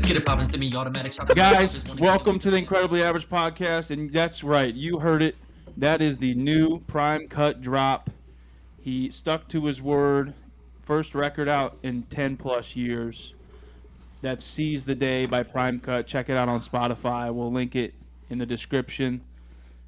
Let's get it poppin', semi-automatic. Guys, welcome to the Incredibly Average Podcast, and that's right, you heard it. That is the new Prime Cut drop. He stuck to his word. First record out in 10 plus years. That's Seize the Day by Prime Cut. Check it out on Spotify. We'll link it in the description.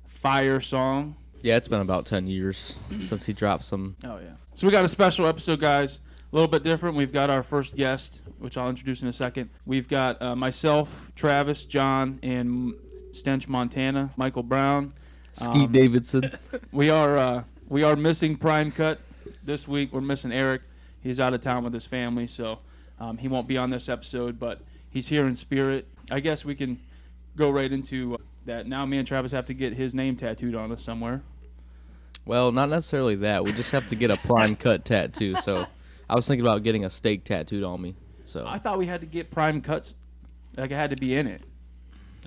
Fire song. Yeah, it's been about 10 years since he dropped some. Oh, yeah. So we got a special episode, guys. A little bit different. We've got our first guest, which I'll introduce in a second. We've got myself, Travis, John, and Stench, Montana, Michael Brown. Skeet Davidson. We are missing Prime Cut this week. We're missing Eric. He's out of town with his family, so he won't be on this episode, but he's here in spirit. I guess we can go right into that. Now me and Travis have to get his name tattooed on us somewhere. Well, not necessarily that. We just have to get a Prime Cut tattoo. So I was thinking about getting a steak tattooed on me. So I thought we had to get Prime Cuts, like it had to be in it.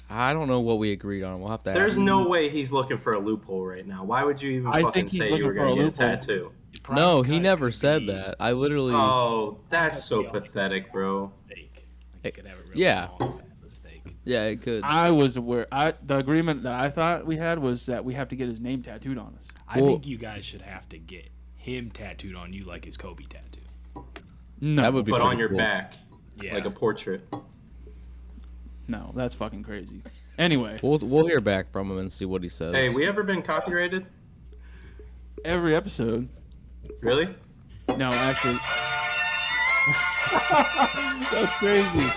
I don't know what we agreed on. We'll have to. There's no way he's looking for a loophole right now. Why would you even fucking say you were going to get a tattoo? No, he never said that. I literally. Oh, that's so pathetic, bro. Yeah. Yeah, it could. I was aware. The agreement that I thought we had was that we have to get his name tattooed on us. I think you guys should have to get him tattooed on you like his Kobe tattoo. No, that would be but on your cool. back, like a portrait. No, that's fucking crazy. Anyway, we'll hear back from him and see what he says. Hey, we ever been copyrighted? every episode. Really? No, actually. That's crazy.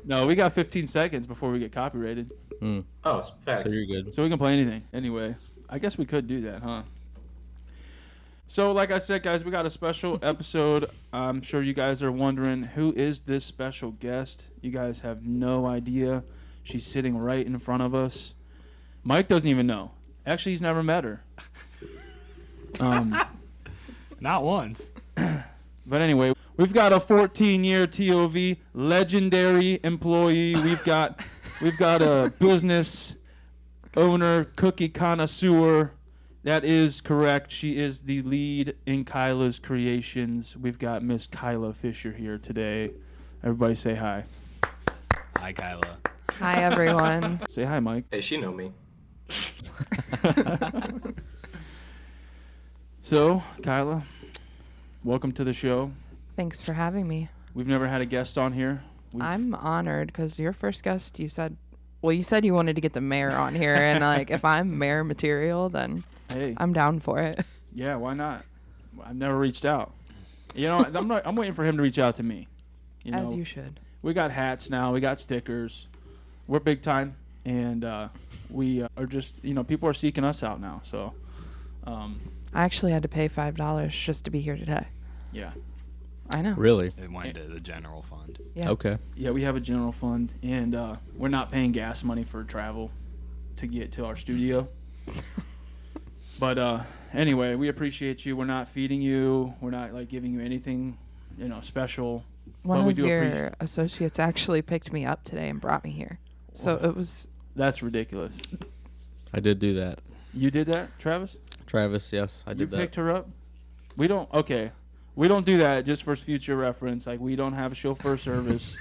No, we got 15 seconds before we get copyrighted. Oh, it's facts. So you're good. So we can play anything. Anyway, I guess we could do that, huh? So, like I said, guys, we got a special episode. I'm sure you guys are wondering, who is this special guest? You guys have no idea. She's sitting right in front of us. Mike doesn't even know. Actually, he's never met her. Not once. But anyway, we've got a 14-year TOV legendary employee. We've got a business owner, cookie connoisseur. That is correct. She is the lead in Kylas Kreations. We've got Miss Kyla Fisher here today. Everybody say hi. Hi, Kyla. Hi, everyone. Say hi, Mike. Hey, she know me. So, Kyla, welcome to the show. Thanks for having me. We've never had a guest on here. I'm honored because your first guest, you said you wanted to get the mayor on here, and like if I'm mayor material, then Hey, I'm down for it. yeah, why not? I've never reached out. You know, I'm waiting for him to reach out to me. You know, As you should. we got hats now. We got stickers. We're big time, and we are just, people are seeking us out now. So, I actually had to pay $5 just to be here today. yeah. I know. Really? It went to the general fund. Yeah. Okay. Yeah, we have a general fund, and we're not paying gas money for travel to get to our studio. But anyway, we appreciate you. We're not feeding you. We're not like giving you anything, special. One but we of do your associates actually picked me up today and brought me here. So it was. That's ridiculous. I did do that. You did that, Travis? Travis, yes, I did that. You picked her up? We don't. Okay. We don't do that, just for future reference. Like, we don't have a chauffeur service.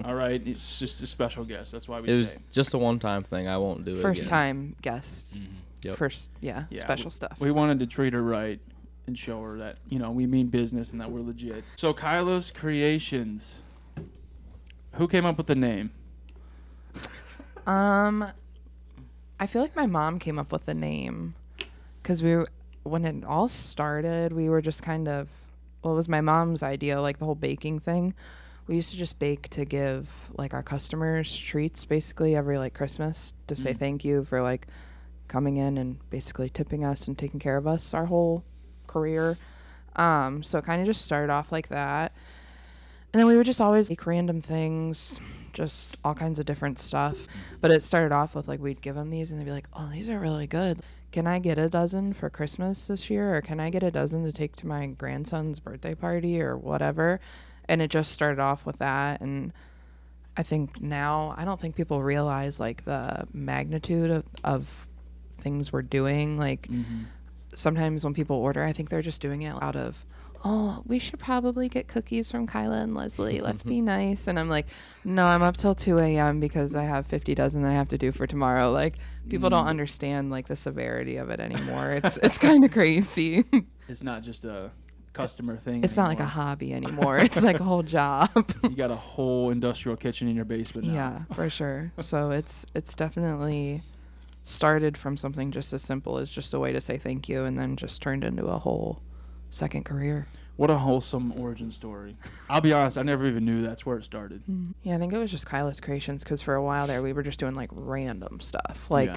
All right? It's just a special guest. That's why we It say. was just a one-time thing. I won't do it First again. time guests. Mm-hmm. Yep. First, Yeah, special stuff. We wanted to treat her right and show her that, we mean business and that we're legit. So, Kylas Kreations. Who came up with the name? I feel like my mom came up with the name because when it all started, we were just kind of, it was my mom's idea, like the whole baking thing. We used to just bake to give like our customers treats basically every like Christmas to say thank you for like coming in and basically tipping us and taking care of us our whole career. So it kind of just started off like that. And then we would just always make random things, just all kinds of different stuff. But it started off with like we'd give them these and they'd be like, oh, these are really good. Can I get a dozen for Christmas this year? Or can I get a dozen to take to my grandson's birthday party or whatever? And it just started off with that. And I think now, I don't think people realize like the magnitude of things we're doing. Like sometimes when people order, I think they're just doing it out of, oh, we should probably get cookies from Kyla and Leslie. Let's be nice. And I'm like, no, I'm up till 2 a.m. because I have 50 dozen that I have to do for tomorrow. Like, people don't understand, like, the severity of it anymore. It's kind of crazy. It's not just a customer thing. It's not like a hobby anymore. It's like a whole job. You got a whole industrial kitchen in your basement now. Yeah, for sure. So it's definitely started from something just as simple as just a way to say thank you, and then just turned into a whole second career. What a wholesome origin story. I'll be honest, I never even knew that's where it started. Yeah, I think it was just Kylas Kreations, because for a while there we were just doing like random stuff, like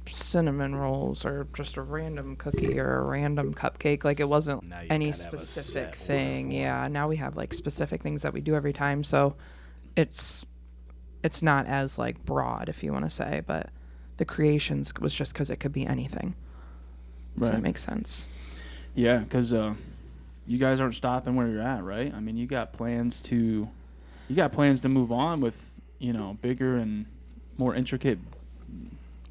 cinnamon rolls or just a random cookie or a random cupcake. Like, it wasn't any specific thing. Yeah, now we have like specific things that we do every time, so it's not as like broad, if you want to say, but the Kreations was just because it could be anything. Right. If that makes sense. Yeah, because you guys aren't stopping where you're at, right? I mean, you got plans to move on with, bigger and more intricate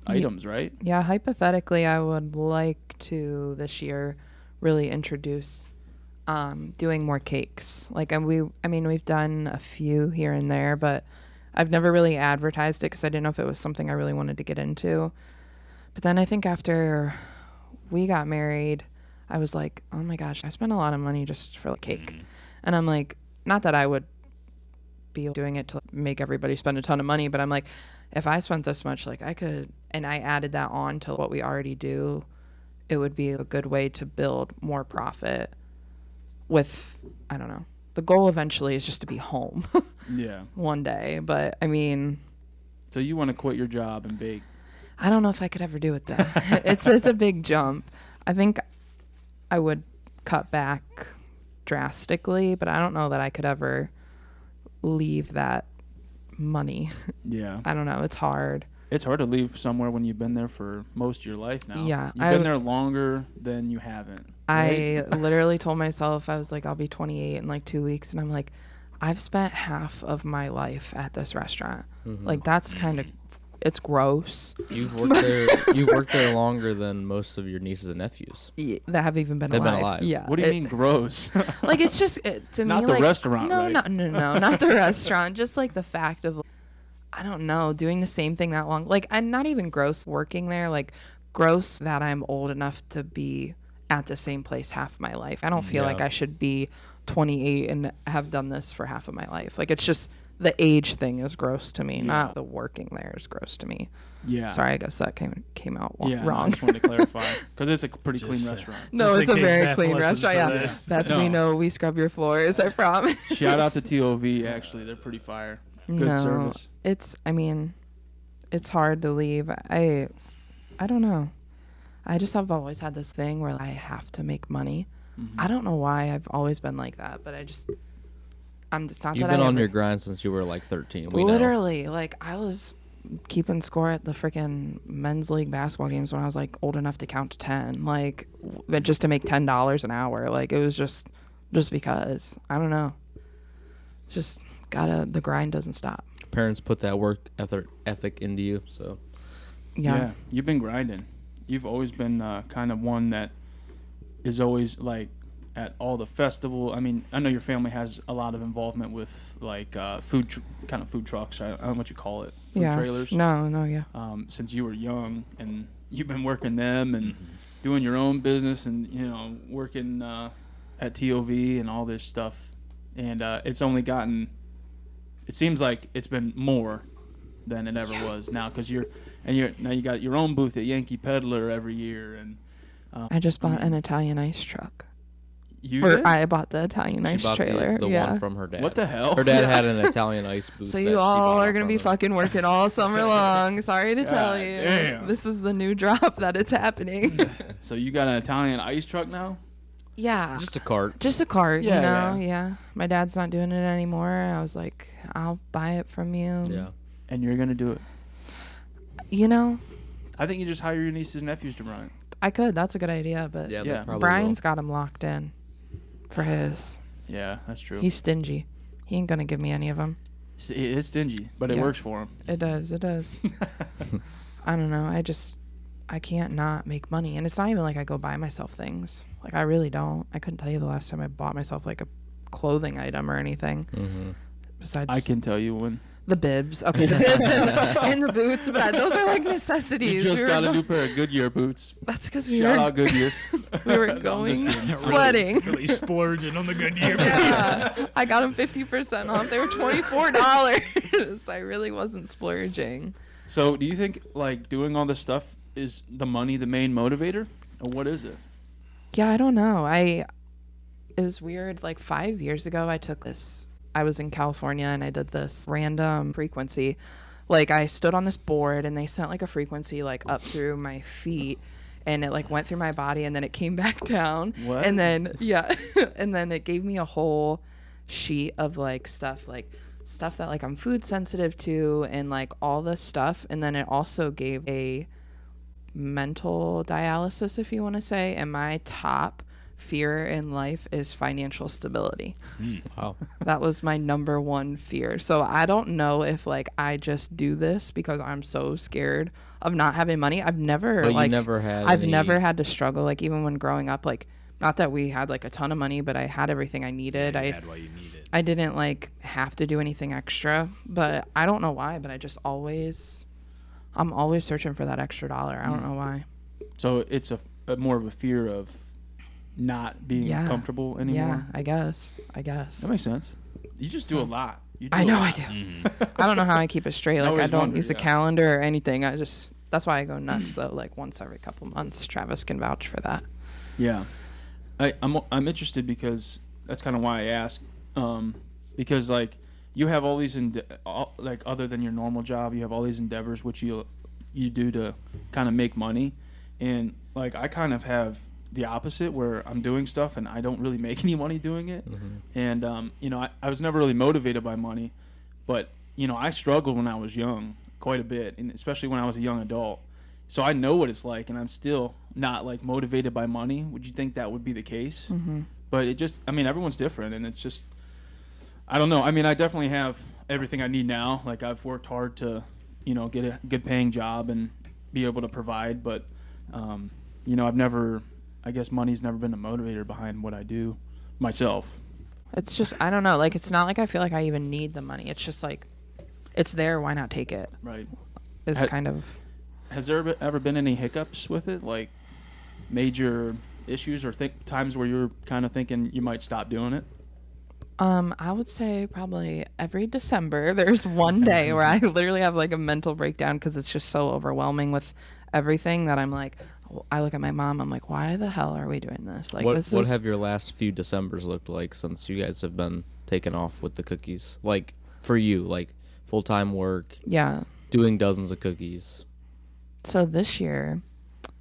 items, right? Yeah, hypothetically, I would like to this year really introduce doing more cakes. Like, we've done a few here and there, but I've never really advertised it because I didn't know if it was something I really wanted to get into. But then I think after we got married, I was like, oh my gosh, I spent a lot of money just for a cake. And I'm like, not that I would be doing it to make everybody spend a ton of money, but I'm like, if I spent this much, like, I could, and I added that on to what we already do, it would be a good way to build more profit with, I don't know. The goal eventually is just to be home. Yeah. One day. But I mean, so you want to quit your job and bake? I don't know if I could ever do it though. It's a big jump. I think I would cut back drastically, but I don't know that I could ever leave that money. Yeah. I don't know. It's hard. It's hard to leave somewhere when you've been there for most of your life now. Yeah. You've been there longer than you haven't. Right? I literally told myself, I was like, I'll be 28 in like 2 weeks. And I'm like, I've spent half of my life at this restaurant. Like, that's kind of, it's gross. You've worked there longer than most of your nieces and nephews. Yeah, that have even been They've alive. been alive. Yeah. What do you mean gross? Like, it's just, to not me, the like, restaurant, no, right? no, not the restaurant. Just like the fact of, I don't know, doing the same thing that long. Like, I'm not even gross working there. Like, gross that I'm old enough to be at the same place half my life. I don't feel like I should be 28 and have done this for half of my life. Like, it's just the age thing is gross to me, not the working there is gross to me. Yeah. Sorry, I guess that came out wrong. No, I just wanted to clarify because it's a pretty clean restaurant. No, it's a very clean restaurant. Yeah, that's we know. We scrub your floors. I promise. Shout out to TOV. Actually, they're pretty fire. Good service. It's hard to leave. I don't know. I just have always had this thing where I have to make money. I don't know why I've always been like that, but I'm just not. You've been on your grind since you were like 13. Literally, like, I was keeping score at the freaking men's league basketball games when I was like old enough to count to 10, like, just to make $10 an hour. Like, it was just because, I don't know, just the grind doesn't stop. Parents put that work ethic into you, so yeah, you've been grinding. You've always been kind of one that is always like at all the festival. I mean, I know your family has a lot of involvement with like food trucks. I don't know what you call it. Food trailers. No. Since you were young, and you've been working them and doing your own business, and working at TOV and all this stuff, and it's only gotten. It seems like it's been more than it ever was now, because now you got your own booth at Yankee Peddler every year, and I just bought an Italian ice truck. I bought the Italian ice bought trailer. The one from her dad. What the hell? Her dad had an Italian ice booth. So you all are gonna be fucking working all summer long. Sorry to tell you. Damn. This is the new drop that it's happening. So you got an Italian ice truck now? Yeah. Just a cart. Yeah. My dad's not doing it anymore. I was like, I'll buy it from you. Yeah. And you're gonna do it. I think you just hire your nieces and nephews to run it. I could. That's a good idea, but Brian's got him locked in for his. Yeah, that's true. He's stingy. He ain't gonna give me any of them. It's stingy, but it works for him. It does. I don't know. I can't not make money. And it's not even like I go buy myself things. Like, I really don't. I couldn't tell you the last time I bought myself like a clothing item or anything. Besides, I can tell you when. the bibs. Okay, the bibs and the boots, but those are like necessities. You just got a new pair of Goodyear boots. That's because we Shout were out Goodyear. we were No, I'm going just kidding. sledding. Really splurging on the Goodyear boots. Yeah, I got them 50% off. They were $24. I really wasn't splurging. So, do you think like doing all this stuff is the money the main motivator, or what is it? Yeah, I don't know. It was weird. Like 5 years ago, I was in California and I did this random frequency. Like, I stood on this board and they sent like a frequency like up through my feet, and it like went through my body and then it came back down. What? And then and then it gave me a whole sheet of like stuff that like I'm food sensitive to and like all this stuff. And then it also gave a mental dialysis, if you want to say, and my top fear in life is financial stability. Wow. That was my number one fear. So I don't know if like I just do this because I'm so scared of not having money. I've never never had to struggle, like even when growing up, like not that we had like a ton of money, but I had everything I needed. You had what you needed. I didn't like have to do anything extra, but I don't know why, but I'm always searching for that extra dollar. I don't know why. So it's a more of a fear of not being comfortable anymore. Yeah, I guess. That makes sense. You just do a lot. I know I do. I don't know how I keep it straight. Like, I don't use a calendar or anything. That's why I go nuts though. Like once every couple months. Travis can vouch for that. Yeah, I'm interested because that's kind of why I asked. Because like you have all these like other than your normal job, you have all these endeavors which you do to kind of make money, and like I kind of have the opposite where I'm doing stuff and I don't really make any money doing it. And I was never really motivated by money, but I struggled when I was young quite a bit, and especially when I was a young adult. So I know what it's like, and I'm still not like motivated by money. Would you think that would be the case? But it just, everyone's different, and it's just, I don't know. I definitely have everything I need now. Like I've worked hard to, get a good paying job and be able to provide, but I guess money's never been a motivator behind what I do myself. It's just, I don't know. Like, it's not like I feel like I even need the money. It's just like, it's there. Why not take it? Right. Has there ever been any hiccups with it? Like major issues or times where you're kind of thinking you might stop doing it? I would say probably every December there's one day where I literally have like a mental breakdown because it's just so overwhelming with everything that I'm like, I look at my mom, I'm like, why the hell are we doing this? Like, what have your last few Decembers looked like since you guys have been taken off with the cookies? Like for you, like full-time work, doing dozens of cookies. So this year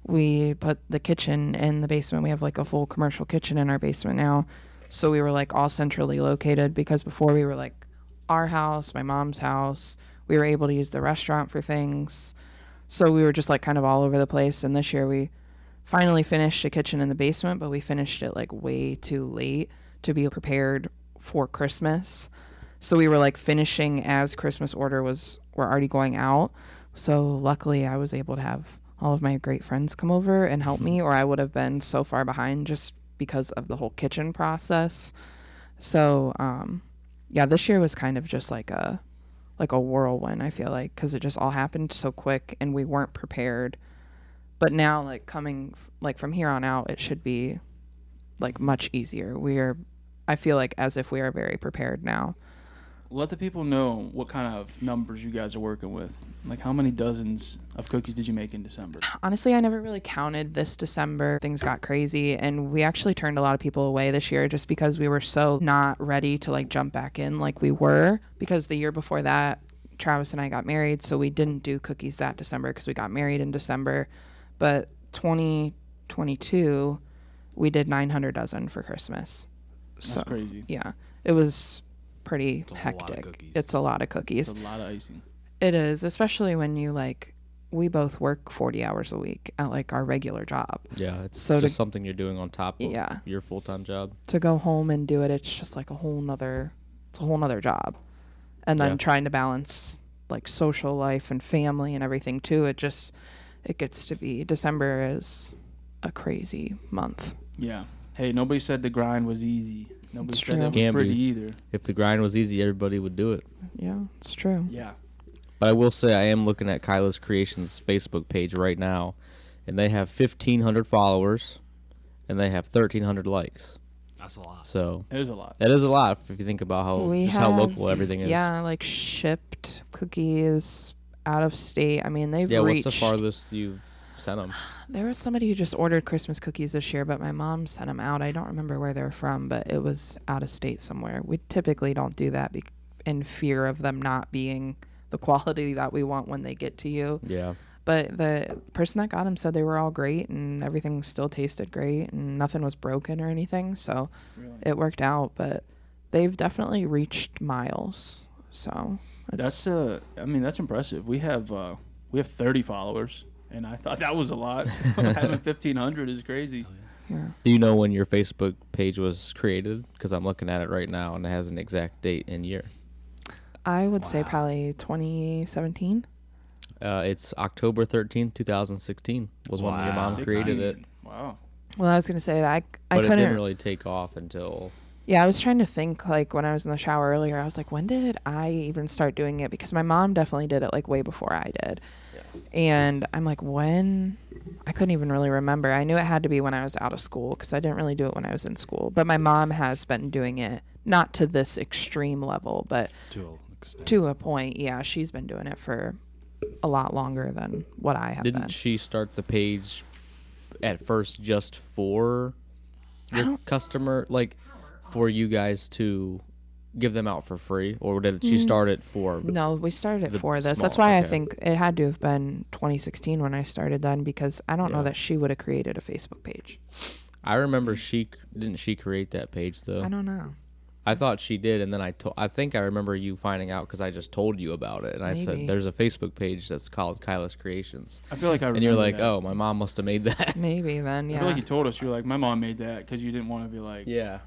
we put the kitchen in the basement. We have like a full commercial kitchen in our basement now. So we were like all centrally located, because before we were like our house, my mom's house. We were able to use the restaurant for things. So we were just like kind of all over the place. And this year we finally finished a kitchen in the basement, but we finished it like way too late to be prepared for Christmas. So we were like finishing as Christmas were already going out. So luckily I was able to have all of my great friends come over and help me, or I would have been so far behind just because of the whole kitchen process. So this year was kind of just like a whirlwind, I feel like, because it just all happened so quick and we weren't prepared. But now, like, coming like from here on out, it should be like much easier. I feel like as if we are very prepared now. Let the people know what kind of numbers you guys are working with. Like, how many dozens of cookies did you make in December? Honestly, I never really counted this December. Things got crazy, and we actually turned a lot of people away this year just because we were so not ready to like jump back in like we were, because the year before that, Travis and I got married, so we didn't do cookies that December because we got married in December. But 2022, we did 900 dozen for Christmas. That's crazy. Yeah, it was pretty hectic. It's a lot of cookies. It's a lot of icing. It is, especially when you we both work 40 hours a week at like our regular job. Yeah, it's just something you're doing on top of your full-time job. To go home and do it, it's just like a whole nother job. And then trying to balance like social life and family and everything too. it gets to be. December is a crazy month. Yeah. Hey, nobody said the grind was easy. Nobody It's said true. it was Can't pretty be. either. If the grind was easy, everybody would do it. Yeah, it's true. Yeah. But I will say I am looking at Kylas Kreations' Facebook page right now, and they have 1,500 followers, and they have 1,300 likes. That's a lot. So It is a lot. that is a lot if you think about how local everything is. Yeah, like shipped cookies out of state. I mean, they've What's reached. the farthest you've sent them? There was somebody who just ordered Christmas cookies this year, but my mom sent them out. I don't remember where they're from, but it was out of state somewhere. We typically don't do that in fear of them not being the quality that we want when they get to you. Yeah. But the person that got them said they were all great and everything still tasted great and nothing was broken or anything. So Really? it worked out, but they've definitely reached miles. So That's that's impressive. We have 30 followers, and I thought that was a lot. Having 1,500 is crazy. yeah. Do you know when your Facebook page was created? Because I'm looking at it right now, and it has an exact date and year. I would say probably 2017. It's October 13th, 2016 was when your mom created it. Wow. Well, I was going to say that I But it couldn't didn't really take off until... Yeah, I was trying to think, like, when I was in the shower earlier, I was like, when did I even start doing it? Because my mom definitely did it, like, way before I did. Yeah. And I'm like, when? I couldn't even really remember. I knew it had to be when I was out of school because I didn't really do it when I was in school. But my mom has been doing it, not to this extreme level, but to a point. Yeah, she's been doing it for a lot longer than what I have been. Didn't she start the page at first just for your customer, like for you guys to give them out for free, or did she start it for? No, we started it for this. small, That's why I okay. think it had to have been 2016 when I started then, because I don't know that she would have created a Facebook page. I remember didn't she create that page though? I don't know. I thought she did, and then I think I remember you finding out because I just told you about it, and I said there's a Facebook page that's called Kylas Kreations. I feel like I remember. And you're like, that. oh, my mom must have made that. Maybe then, yeah. I feel like you told us. You were like, my mom made that because you didn't want to be like, Yeah.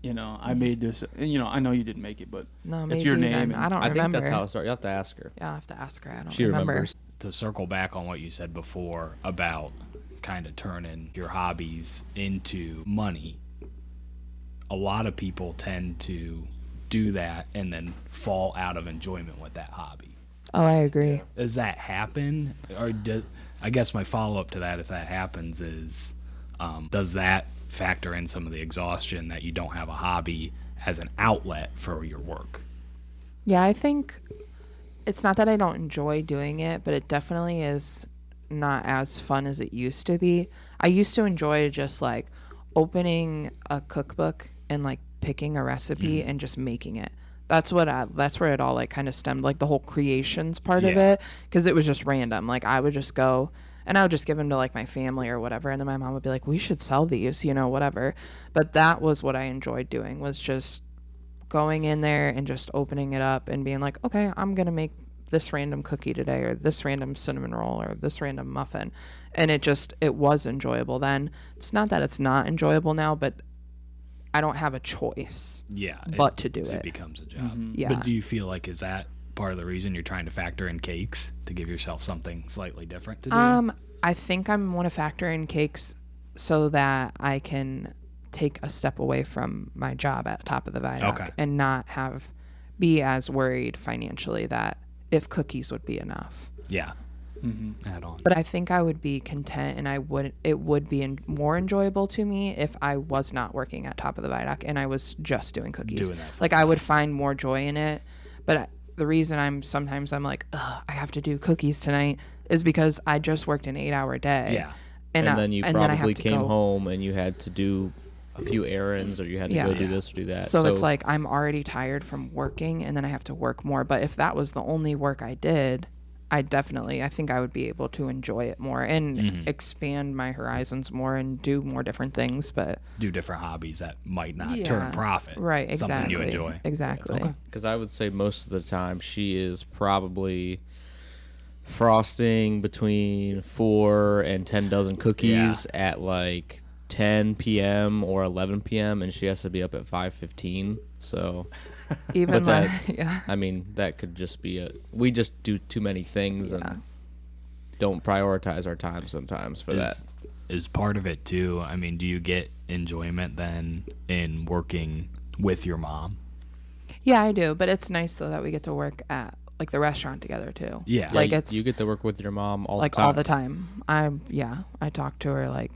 I made this. I know you didn't make it, but No, it's your maybe name. then. I don't I remember. think that's how it started. You have to ask her. Yeah, I'll have to ask her. I don't She remember. remembers. To circle back on what you said before about kind of turning your hobbies into money, a lot of people tend to do that and then fall out of enjoyment with that hobby. Oh, I agree. Does that happen? Or I guess my follow-up to that, if that happens, is does that factor in some of the exhaustion that you don't have a hobby as an outlet for your work? Yeah, I think it's not that I don't enjoy doing it, but it definitely is not as fun as it used to be. I used to enjoy just like opening a cookbook and like picking a recipe and just making it. That's where it all like kind of stemmed, like the whole creations part of it, because it was just random. Like I would just go and I would just give them to like my family or whatever, and then my mom would be like, we should sell these, whatever. But that was what I enjoyed doing, was just going in there and just opening it up and being like, okay, I'm gonna make this random cookie today, or this random cinnamon roll, or this random muffin. And it was enjoyable then. It's not that it's not enjoyable now, but I don't have a choice but to do it. It becomes a job. Mm-hmm. Yeah. But do you feel like, is that part of the reason you're trying to factor in cakes to give yourself something slightly different to do? I think I want to factor in cakes so that I can take a step away from my job at Top of the Viaduct and not be as worried financially that if cookies would be enough. Yeah. Mm-hmm. Add on. But I think I would be content, and it would be more enjoyable to me if I was not working at Top of the Viaduct and I was just doing cookies. Like I would find more joy in it. But the reason I'm like, I have to do cookies tonight is because I just worked an 8-hour day. Yeah. And then you probably came go home and you had to do a few errands, or you had to go do this or do that. So it's like I'm already tired from working, and then I have to work more. But if that was the only work I did, I think I would be able to enjoy it more and expand my horizons more and do more different things. But do different hobbies that might not turn a profit. Right, exactly. Something you enjoy. Exactly. Okay. Because I would say most of the time she is probably frosting between 4 and 10 dozen cookies at like 10 p.m. or 11 p.m. and she has to be up at 5:15. So even that, I mean, that could just be we just do too many things and don't prioritize our time sometimes for that. Is part of it too. I mean, do you get enjoyment then in working with your mom? Yeah, I do, but it's nice though that we get to work at like the restaurant together too. Yeah. Like Yeah, it's you get to work with your mom all like the time. all the time. I talk to her like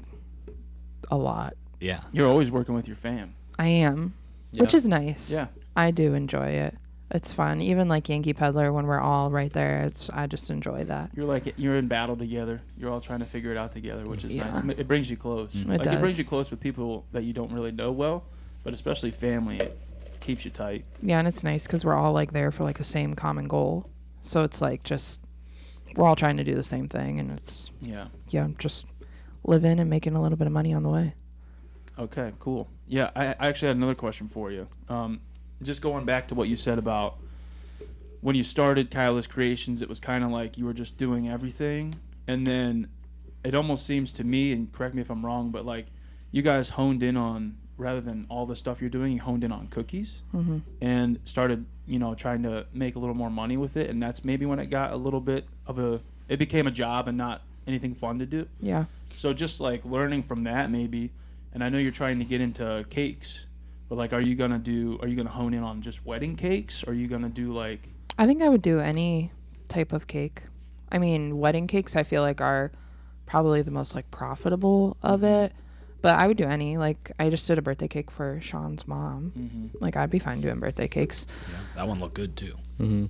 a lot. Yeah. You're always working with your fam. I am, which is nice. Yeah. I do enjoy it. It's fun. Even like Yankee Peddler, when we're all right there, I just enjoy that. You're in battle together. You're all trying to figure it out together, which is Yeah. nice. It brings you close. It It brings does. you close with people that you don't really know well, but especially family. It keeps you tight. Yeah, and it's nice because we're all like there for like the same common goal. So it's like just we're all trying to do the same thing, and it's Yeah. just living and making a little bit of money on the way. Okay, cool. Yeah, I actually had another question for you. Just going back to what you said about when you started Kylas Kreations, it was kind of like you were just doing everything. And then it almost seems to me, and correct me if I'm wrong, but like you guys honed in on, rather than all the stuff you're doing, you honed in on cookies and started, trying to make a little more money with it. And that's maybe when it got a little bit it became a job and not anything fun to do. Yeah. So just like learning from that maybe, and I know you're trying to get into cakes, but like, are you gonna hone in on just wedding cakes? Or are you gonna do like? I think I would do any type of cake. I mean, wedding cakes I feel like are probably the most like profitable of it. But I would do any. Like I just did a birthday cake for Sean's mom. Like I'd be fine doing birthday cakes. Yeah. That one looked good too. Mm-hmm. Yeah,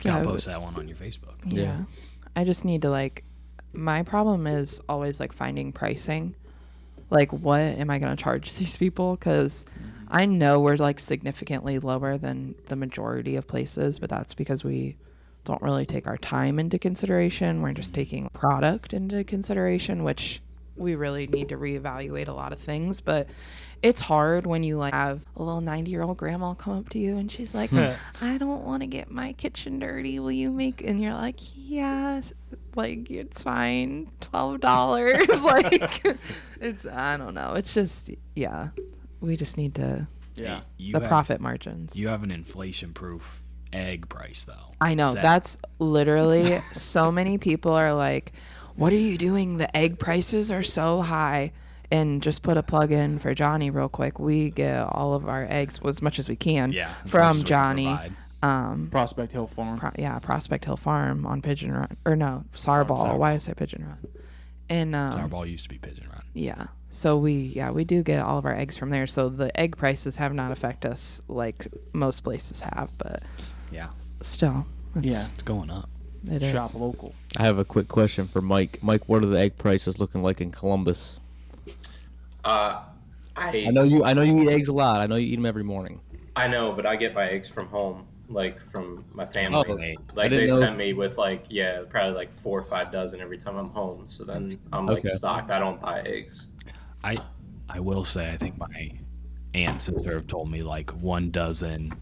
Gotta it post was- that one on your Facebook. Yeah. I just need to like my problem is always like finding pricing. Like what am I going to charge these people? Cuz I know we're like significantly lower than the majority of places, but that's because we don't really take our time into consideration. We're just taking product into consideration, which we really need to reevaluate a lot of things, but it's hard when you like have a little 90-year-old grandma come up to you and she's like, I don't want to get my kitchen dirty. Will you make, and you're like, yeah, like it's fine. $12. Like it's, I don't know. It's just, yeah, we just need to, Yeah. You the have- profit margins. You have an inflation-proof egg price though. I know. Set. That's literally so many people are like, what are you doing? The egg prices are so high. And just put a plug in for Johnny real quick. We get all of our eggs, well, as much as we can, Yeah, as much as we from can Johnny. provide. Prospect Hill Farm. Prospect Hill Farm on Pigeon Run. Or no, Sarball. Sarball. Why did I say Pigeon Run? And Our ball used to be Pigeon Run. yeah. So we do get all of our eggs from there. So the egg prices have not affected us like most places have, but Yeah, still, Yeah. it's going up. it is. Shop local. I have a quick question for Mike. Mike, what are the egg prices looking like in Columbus? I know you eat eggs a lot. I know you eat them every morning. I know, but I get my eggs from home, like from my family. Oh, I like didn't they know- send me with like probably like 4 or 5 dozen every time I'm home. So then I'm like Okay. stocked. I don't buy eggs. I will say I think my aunt and sister have told me like 1 dozen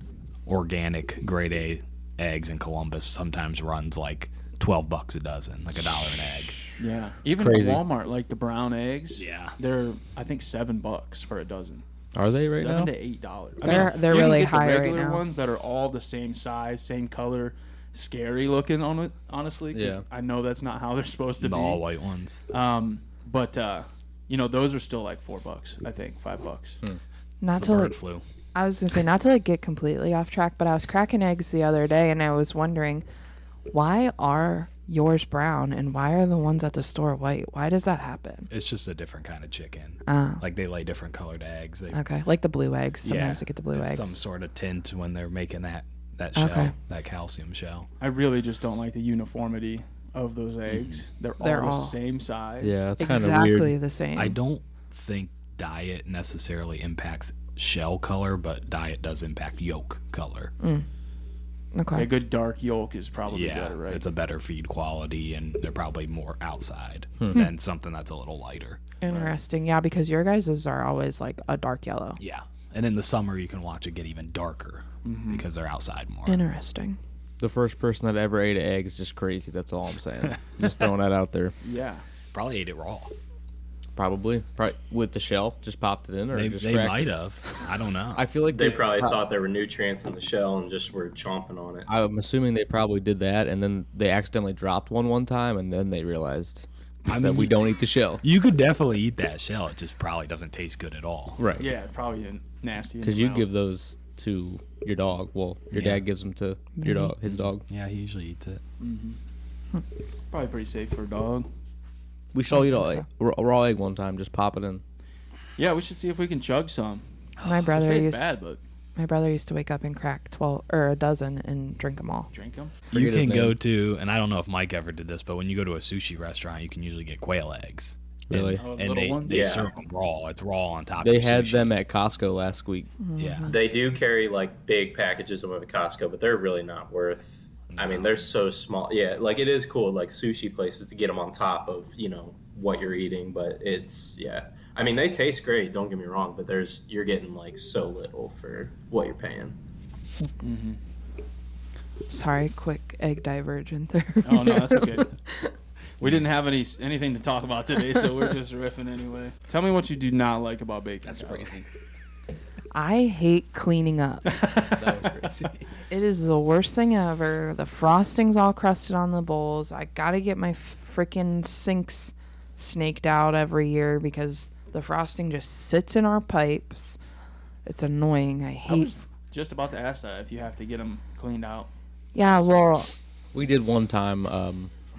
organic grade A eggs in Columbus sometimes runs like $12 a dozen, like $1 an egg. Yeah. Even crazy. at Walmart, like the brown eggs. Yeah. They're I think $7 for a dozen. Are they right $7 now? to $8. They're you can really get the high right regular now. ones that are all the same size, same color, scary looking on it. Honestly, 'cause Yeah. I know that's not how they're supposed to The be. all white ones. But those are still like $4. I think $5. Not The to bird like, flu. I was gonna say not to like get completely off track, but I was cracking eggs the other day and I was wondering, why are yours brown and why are the ones at the store white? Why does that happen? It's just a different kind of chicken. Oh, Like they lay different colored eggs. They, okay. Like the blue eggs. Sometimes yeah, I get the blue it's eggs. some sort of tint when they're making that shell, Okay. that calcium shell. I really just don't like the uniformity of those eggs. They're They're all the all- same size. Yeah, that's kind of exactly weird. the same. I don't think diet necessarily impacts shell color, but diet does impact yolk color. Okay. A good dark yolk is probably Yeah, better, right? it's a better feed quality, and they're probably more outside than something that's a little lighter. Interesting. Yeah, because your guys's are always like a dark yellow. Yeah, and in the summer you can watch it get even darker because they're outside more. Interesting. The first person that ever ate an egg is just crazy. That's all I'm saying. Just throwing that out there. Yeah. Probably ate it raw. Probably with the shell, just popped it in, or They just might have. I don't know. I feel like They probably thought there were nutrients in the shell and just were chomping on it. I'm assuming they probably did that, and then they accidentally dropped one time, and then they realized that we don't eat the shell. You could definitely eat that shell. It just probably doesn't taste good at all. Right. Yeah, probably nasty. Because you give those to your dog. Well, your dad gives them to your dog, his dog. Yeah, he usually eats it. Probably pretty safe for a dog. We should all eat a raw egg one time. Just pop it in. Yeah, we should see if we can chug some. My They brother say it's used bad, but my brother used to wake up and crack 12 or a dozen and drink them all. drink them. You Forget his can go name. to, and I don't know if Mike ever did this, but when you go to a sushi restaurant, you can usually get quail eggs. Really? Oh, And little ones? they Yeah. serve them raw. It's raw on top They of had sushi. them at Costco last week. Yeah. They do carry like big packages of them at Costco, but they're really not worth. I mean, they're so small. Yeah, like it is cool, like sushi places, to get them on top of what you're eating, but it's I mean, they taste great. Don't get me wrong, but you're getting like so little for what you're paying. Sorry, quick egg divergent there. Oh no, that's okay. We didn't have anything to talk about today, so we're just riffing anyway. Tell me what you do not like about bacon. That's crazy. I hate cleaning up. That was crazy. It is the worst thing ever. The frosting's all crusted on the bowls. I gotta get my freaking sinks snaked out every year because the frosting just sits in our pipes. It's annoying. I I hate. was just about to ask that if you have to get them cleaned out. Yeah, well, We did one time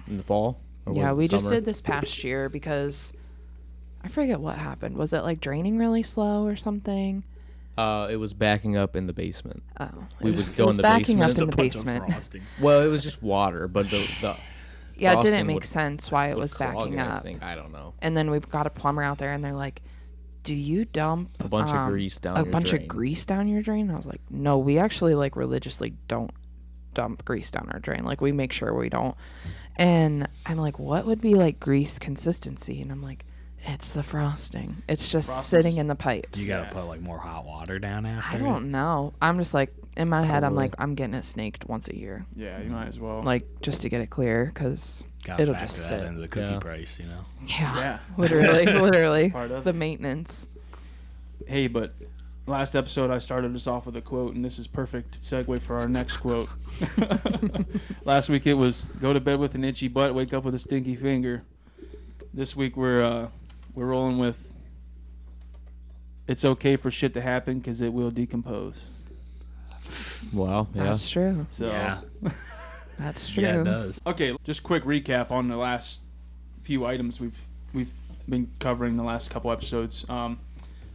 in the fall. Or was yeah, it we just summer? did this past year because I forget what happened. Was it like draining really slow or something? It was backing up in the basement. Oh, We it would was, go it in was the backing basement. up There's in a the bunch of basement. frostings. Well, it was just water, but the Yeah, it frosting didn't make would- sense why it would was clog backing it, up. I think. I don't know. And then we got a plumber out there, and they're like, "Do you dump A bunch of grease down a your bunch drain." of grease down your drain?" I was like, "No, we actually like religiously don't dump grease down our drain. Like we make sure we don't." And I'm like, "What would be like grease consistency?" And I'm like, "It's the frosting. It's just Frosting sitting just- in the pipes." You got to put like more hot water down after. I don't know. I'm just like in my head, I'm Probably. like, I'm getting it snaked once a year, Yeah, you might as well. like just to get it clear, because Got to it'll factor just that sit. into the cookie Yeah. price, you know. Yeah, Yeah. literally, Part of the it. maintenance. Hey, but last episode I started us off with a quote, and this is perfect segue for our next quote. Last week it was go to bed with an itchy butt, wake up with a stinky finger. This week we're rolling with it's okay for shit to happen because it will decompose. Wow. Yeah. That's true. So Yeah. That's true. Yeah, it does. okay, just quick recap on the last few items we've been covering the last couple episodes.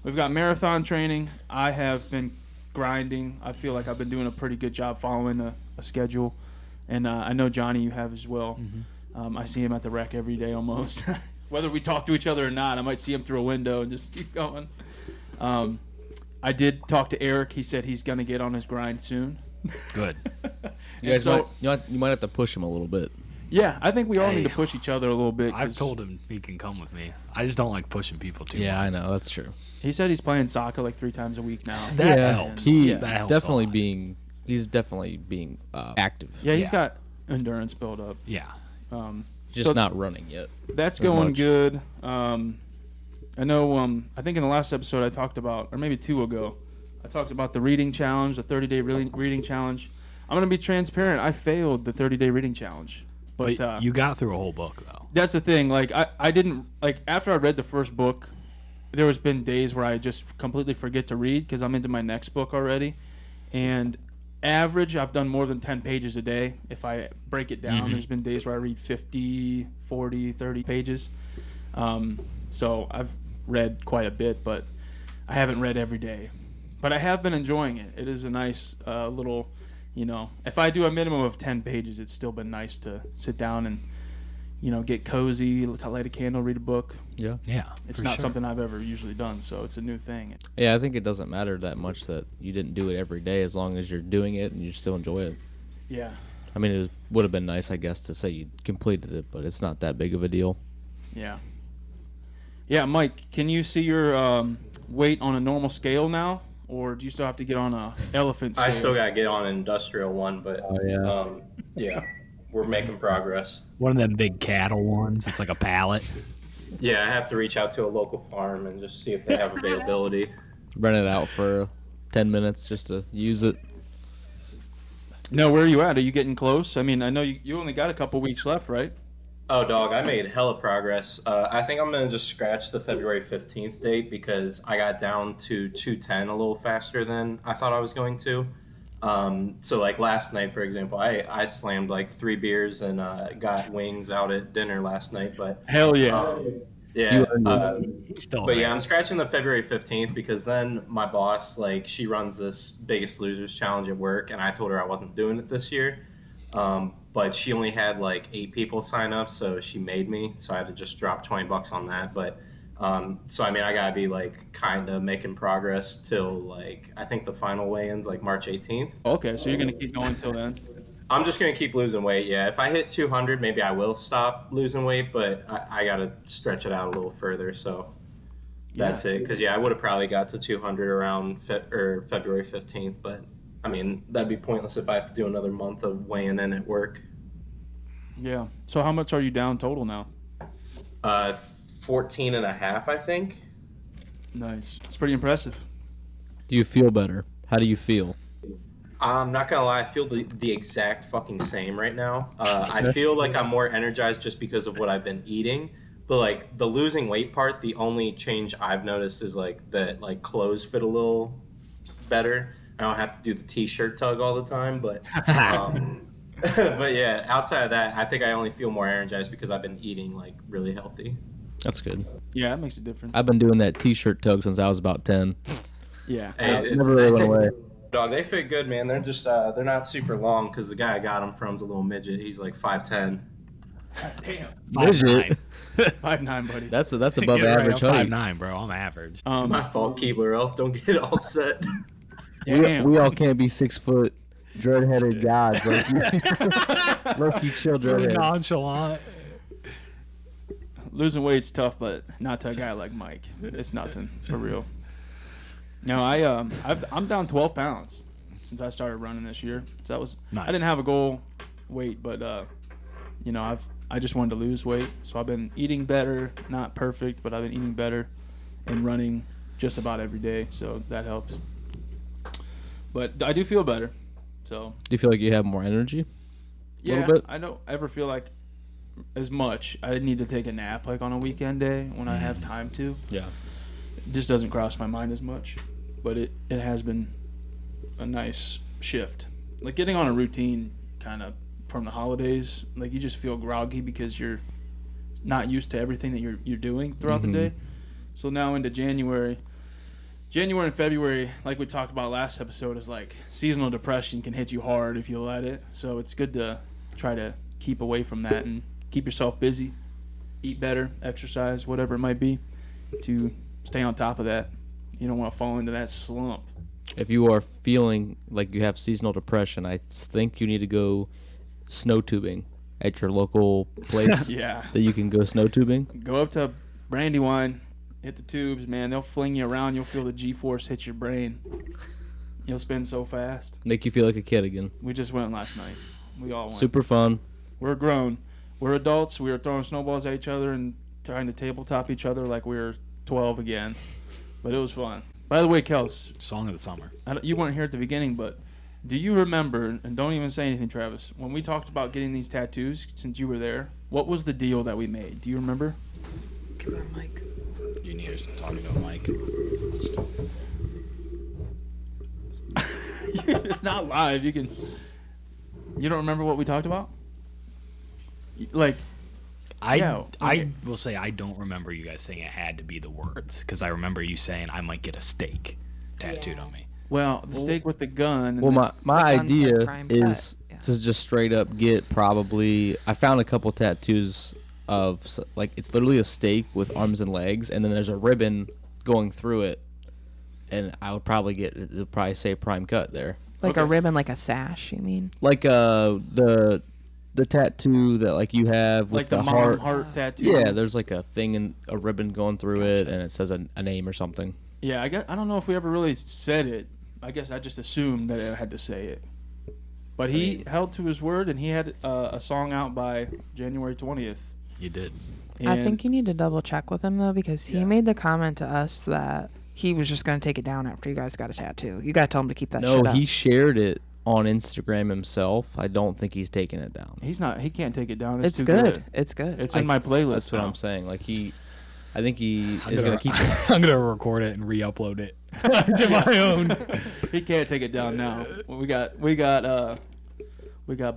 We've got marathon training. I have been grinding. I feel like I've been doing a pretty good job following a schedule, and I know Johnny, you have as well. I see him at the rec every day almost. Whether we talk to each other or not, I might see him through a window and just keep going. I did talk to Eric. He said he's gonna get on his grind soon. Good. You guys so- you might have to push him a little bit. Yeah, I think we all need to Hey. push each other a little bit. I've 'cause told him he can come with me. I just don't like pushing people too Yeah, I much. know. That's true. he said he's playing soccer like 3 times a week now. That Yeah, helps. He's That helps a definitely lot. he's definitely being active. Yeah, he's Yeah. got endurance built up. Yeah. Just So not running yet. That's as going much. good. I know. I think in the last episode I talked about, or maybe 2 ago, I talked about the reading challenge, the 30-day reading challenge. I'm gonna be transparent. I failed the 30-day reading challenge, but you got through a whole book though. that's the thing. Like I didn't like after I read the first book, there was been days where I just completely forget to read because I'm into my next book already, and average I've done more than 10 pages a day. If I break it down, there's been days where I read 50, 40, 30 pages. So I've read quite a bit, but I haven't read every day. But I have been enjoying it. It is a nice little, if I do a minimum of 10 pages, it's still been nice to sit down and, get cozy, light a candle, read a book. Yeah. Yeah. It's for not sure. something I've ever usually done, so it's a new thing. Yeah, I think it doesn't matter that much that you didn't do it every day as long as you're doing it and you still enjoy it. Yeah. I mean, it would have been nice, I guess, to say you completed it, but it's not that big of a deal. Yeah. Yeah, Mike, can you see your weight on a normal scale now? Or do you still have to get on a elephant scale? I still got to get on an industrial one, but yeah, we're making progress. One of them big cattle ones. It's like a pallet. Yeah, I have to reach out to a local farm and just see if they have availability. Rent it out for 10 minutes just to use it. No, where are you at? Are you getting close? I mean, I know you only got a couple weeks left, right? Oh, dog, I made hella progress. I think I'm going to just scratch the February 15th date because I got down to 210 a little faster than I thought I was going to. So, like last night, for example, I slammed like 3 beers and got wings out at dinner last night. But Hell yeah. yeah, Still but there. yeah, I'm scratching the February 15th because then my boss, like, she runs this Biggest Losers Challenge at work, and I told her I wasn't doing it this year. But she only had like 8 people sign up, so she made me. So I had to just drop $20 on that. But so I mean, I gotta be like kind of making progress till like I think the final weigh-ins like March 18th. Okay, so you're gonna keep going till then. I'm just gonna keep losing weight. Yeah, if I hit 200, maybe I will stop losing weight, but I gotta stretch it out a little further. So that's it. Because yeah, I would have probably got to 200 around February 15th, but I mean that'd be pointless if I have to do another month of weighing in at work. Yeah. So how much are you down total now? 14 and a half, I think. Nice. It's pretty impressive. Do you feel better? How do you feel? I'm not gonna lie, I feel the exact fucking same right now. I feel like I'm more energized just because of what I've been eating. But like the losing weight part, the only change I've noticed is like that like clothes fit a little better. I don't have to do the t-shirt tug all the time, but but yeah, outside of that, I think I only feel more energized because I've been eating like really healthy. That's good. Yeah, that makes a difference. I've been doing that t-shirt tug since I was about 10. Yeah. Hey, Never really went away. Dog, they fit good, man. They're just they're not super long because the guy I got them from's a little midget. He's like 5'10". Damn. Midget. 5'9", buddy. That's above Get it right, average I'm height. 5'9", bro. I'm average. My fault, Keebler Elf. Don't get upset. Damn. We all can't be 6 foot dread-headed gods like you. Low-key chill dreadheads. Nonchalant. Losing weight's tough, but not to a guy like Mike. It's nothing for real. No, I'm down 12 pounds since I started running this year. So that was Nice. I didn't have a goal weight, but you know, I just wanted to lose weight. So I've been eating better, not perfect, but I've been eating better and running just about every day. So that helps. But I do feel better. So Do you feel like you have more energy? yeah, little bit? I don't ever feel like as much. I need to take a nap like on a weekend day when I have time to. Yeah. It just doesn't cross my mind as much, but it has been a nice shift. Like getting on a routine kind of from the holidays, like you just feel groggy because you're not used to everything that you're doing throughout the day. So now into January and February, like we talked about last episode, is like seasonal depression can hit you hard if you let it. So it's good to try to keep away from that and keep yourself busy, eat better, exercise, whatever it might be, to stay on top of that. You don't want to fall into that slump. If you are feeling like you have seasonal depression, I think you need to go snow tubing at your local place Yeah. that you can go snow tubing. Go up to Brandywine, hit the tubes, man. They'll fling you around. You'll feel the G-force hit your brain. You'll spin so fast. Make you feel like a kid again. We just went last night. We all went. Super fun. We're grown. We're adults. We were throwing snowballs at each other and trying to tabletop each other like we were 12 again. But it was fun. By the way, Kels, Song of the summer. you weren't here at the beginning, but do you remember, and don't even say anything, Travis, when we talked about getting these tattoos since you were there, what was the deal that we made? Do you remember? Give her a mic. You need to talk to a mic. It's not live. You don't remember what we talked about? Like, Yeah, I okay. will say I don't remember you guys saying it had to be the words because I remember you saying I might get a steak tattooed on me. well, the steak with the gun. And Well, then- my The gun said idea prime is cut, yeah. to just straight up get probably. I found a couple tattoos of like it's literally a steak with arms and legs, and then there's a ribbon going through it, and I would probably it'll probably say prime cut there. Like Okay. a ribbon, like a sash, you mean? Like the tattoo that like you have with like the the mom heart. heart tattoo. Yeah, there's like a thing and a ribbon going through it, and it says a name or something. Yeah, I don't know if we ever really said it. I guess I just assumed that I had to say it. But he held to his word, and he had a song out by January 20th. You did. I And think you need to double check with him though, because he Yeah. made the comment to us that he was just going to take it down after you guys got a tattoo. You got to tell him to keep that No, shit up. he shared it on Instagram himself. I don't think he's taking it down. he's not. He can't take it down. It's It's too good. It's good. It's in my playlist. That's what now. I'm saying. Like I think he I'm is gonna gonna keep it. I'm gonna record it and re-upload it to my own. He can't take it down now. We got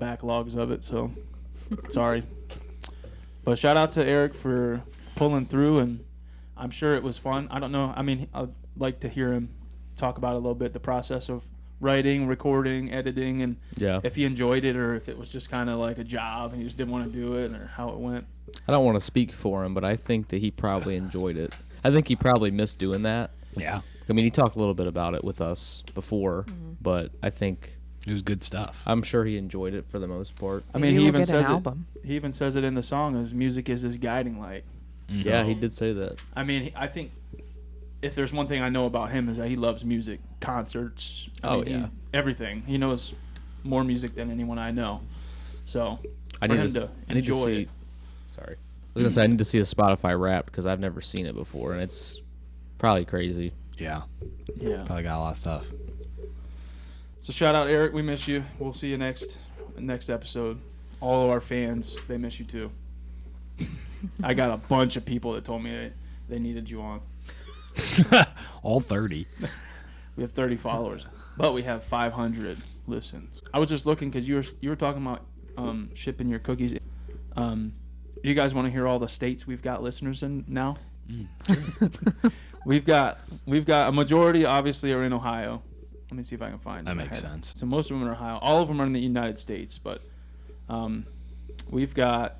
backlogs of it, so sorry. But shout out to Eric for pulling through, and I'm sure it was fun. I don't know. I mean, I'd like to hear him talk about a little bit the process of writing, recording, editing, and Yeah. if he enjoyed it or if it was just kind of like a job and he just didn't want to do it, or how it went. I don't want to speak for him, but I think that he probably enjoyed it. I think he probably missed doing that. Yeah, I mean, he talked a little bit about it with us before, but I think it was good stuff. I'm sure he enjoyed it for the most part. I Maybe mean, he we'll even get an says it. album. He even says it in the song as music is his guiding light. Yeah, he did say that. I mean, I think if there's one thing I know about him is that he loves music, concerts. I mean, yeah. Everything. He knows more music than anyone I know. So I for need him to, to I need to enjoy see. it. Sorry, I was gonna say I need to see a Spotify Wrapped because I've never seen it before, and it's probably crazy. Yeah, Yeah. probably got a lot of stuff. So shout out Eric, we miss you. We'll see you next episode. All of our fans, they miss you too. I got a bunch of people that told me they needed you on. All 30. We have 30 followers, but we have 500 listens. I was just looking because you were talking about shipping your cookies. You guys want to hear all the states we've got listeners in now? We've got a majority obviously are in Ohio. Let me see if I can find That them makes ahead. sense. So most of them are Ohio. All of them are in the United States, but we've got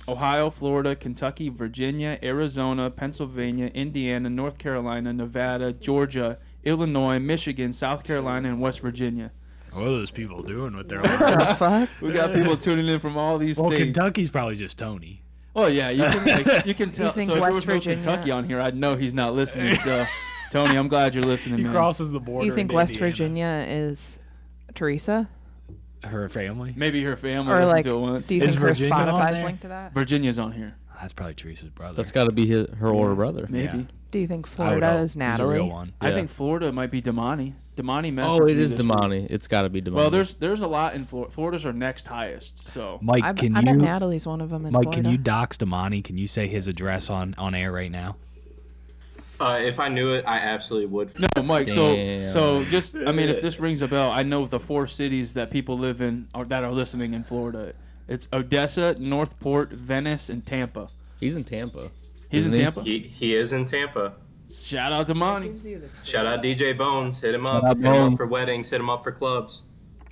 Ohio, Florida, Kentucky, Virginia, Arizona, Pennsylvania, Indiana, North Carolina, Nevada, Georgia, Illinois, Michigan, South Carolina, and West Virginia. What are those people doing with their What the fuck? We got people tuning in from all these Well, states. Kentucky's probably just Tony. Oh yeah, you can tell. think So if there West was no Virginia- Kentucky on here, I'd know he's not listening. So, Tony, I'm glad you're listening, He man. crosses the border. You think into West Indiana. Virginia is Teresa? Her family? Maybe her family Or listened like, to it once. do you Is think her Virginia on Spotify's there? linked to that? Virginia's on here. That's probably Teresa's brother. That's got to be her older brother. Maybe. Yeah. Do you think I would Florida hope. is He's Natalie? a real one. I Yeah. think Florida might be Damani. Damani messaged Oh, it me is this week. Damani. It's got to be Damani. Well, there's a lot in Florida. Florida's our next highest. So Mike, I can bet you Natalie's one of them in Mike, Florida. can you dox Damani? Can you say his address on air right now? If I knew it, I absolutely would. no, Mike. Damn. So just I mean, if this rings a bell, I know the 4 cities that people live in or that are listening in Florida. It's Odessa, Northport, Venice, and Tampa. He's in Tampa. He's in Isn't he? Tampa. He is in Tampa. Shout out to Monty. Gives you the Shout out DJ Bones. Hit him up. Shout out Hit him Bones. up for weddings. Hit him up for clubs.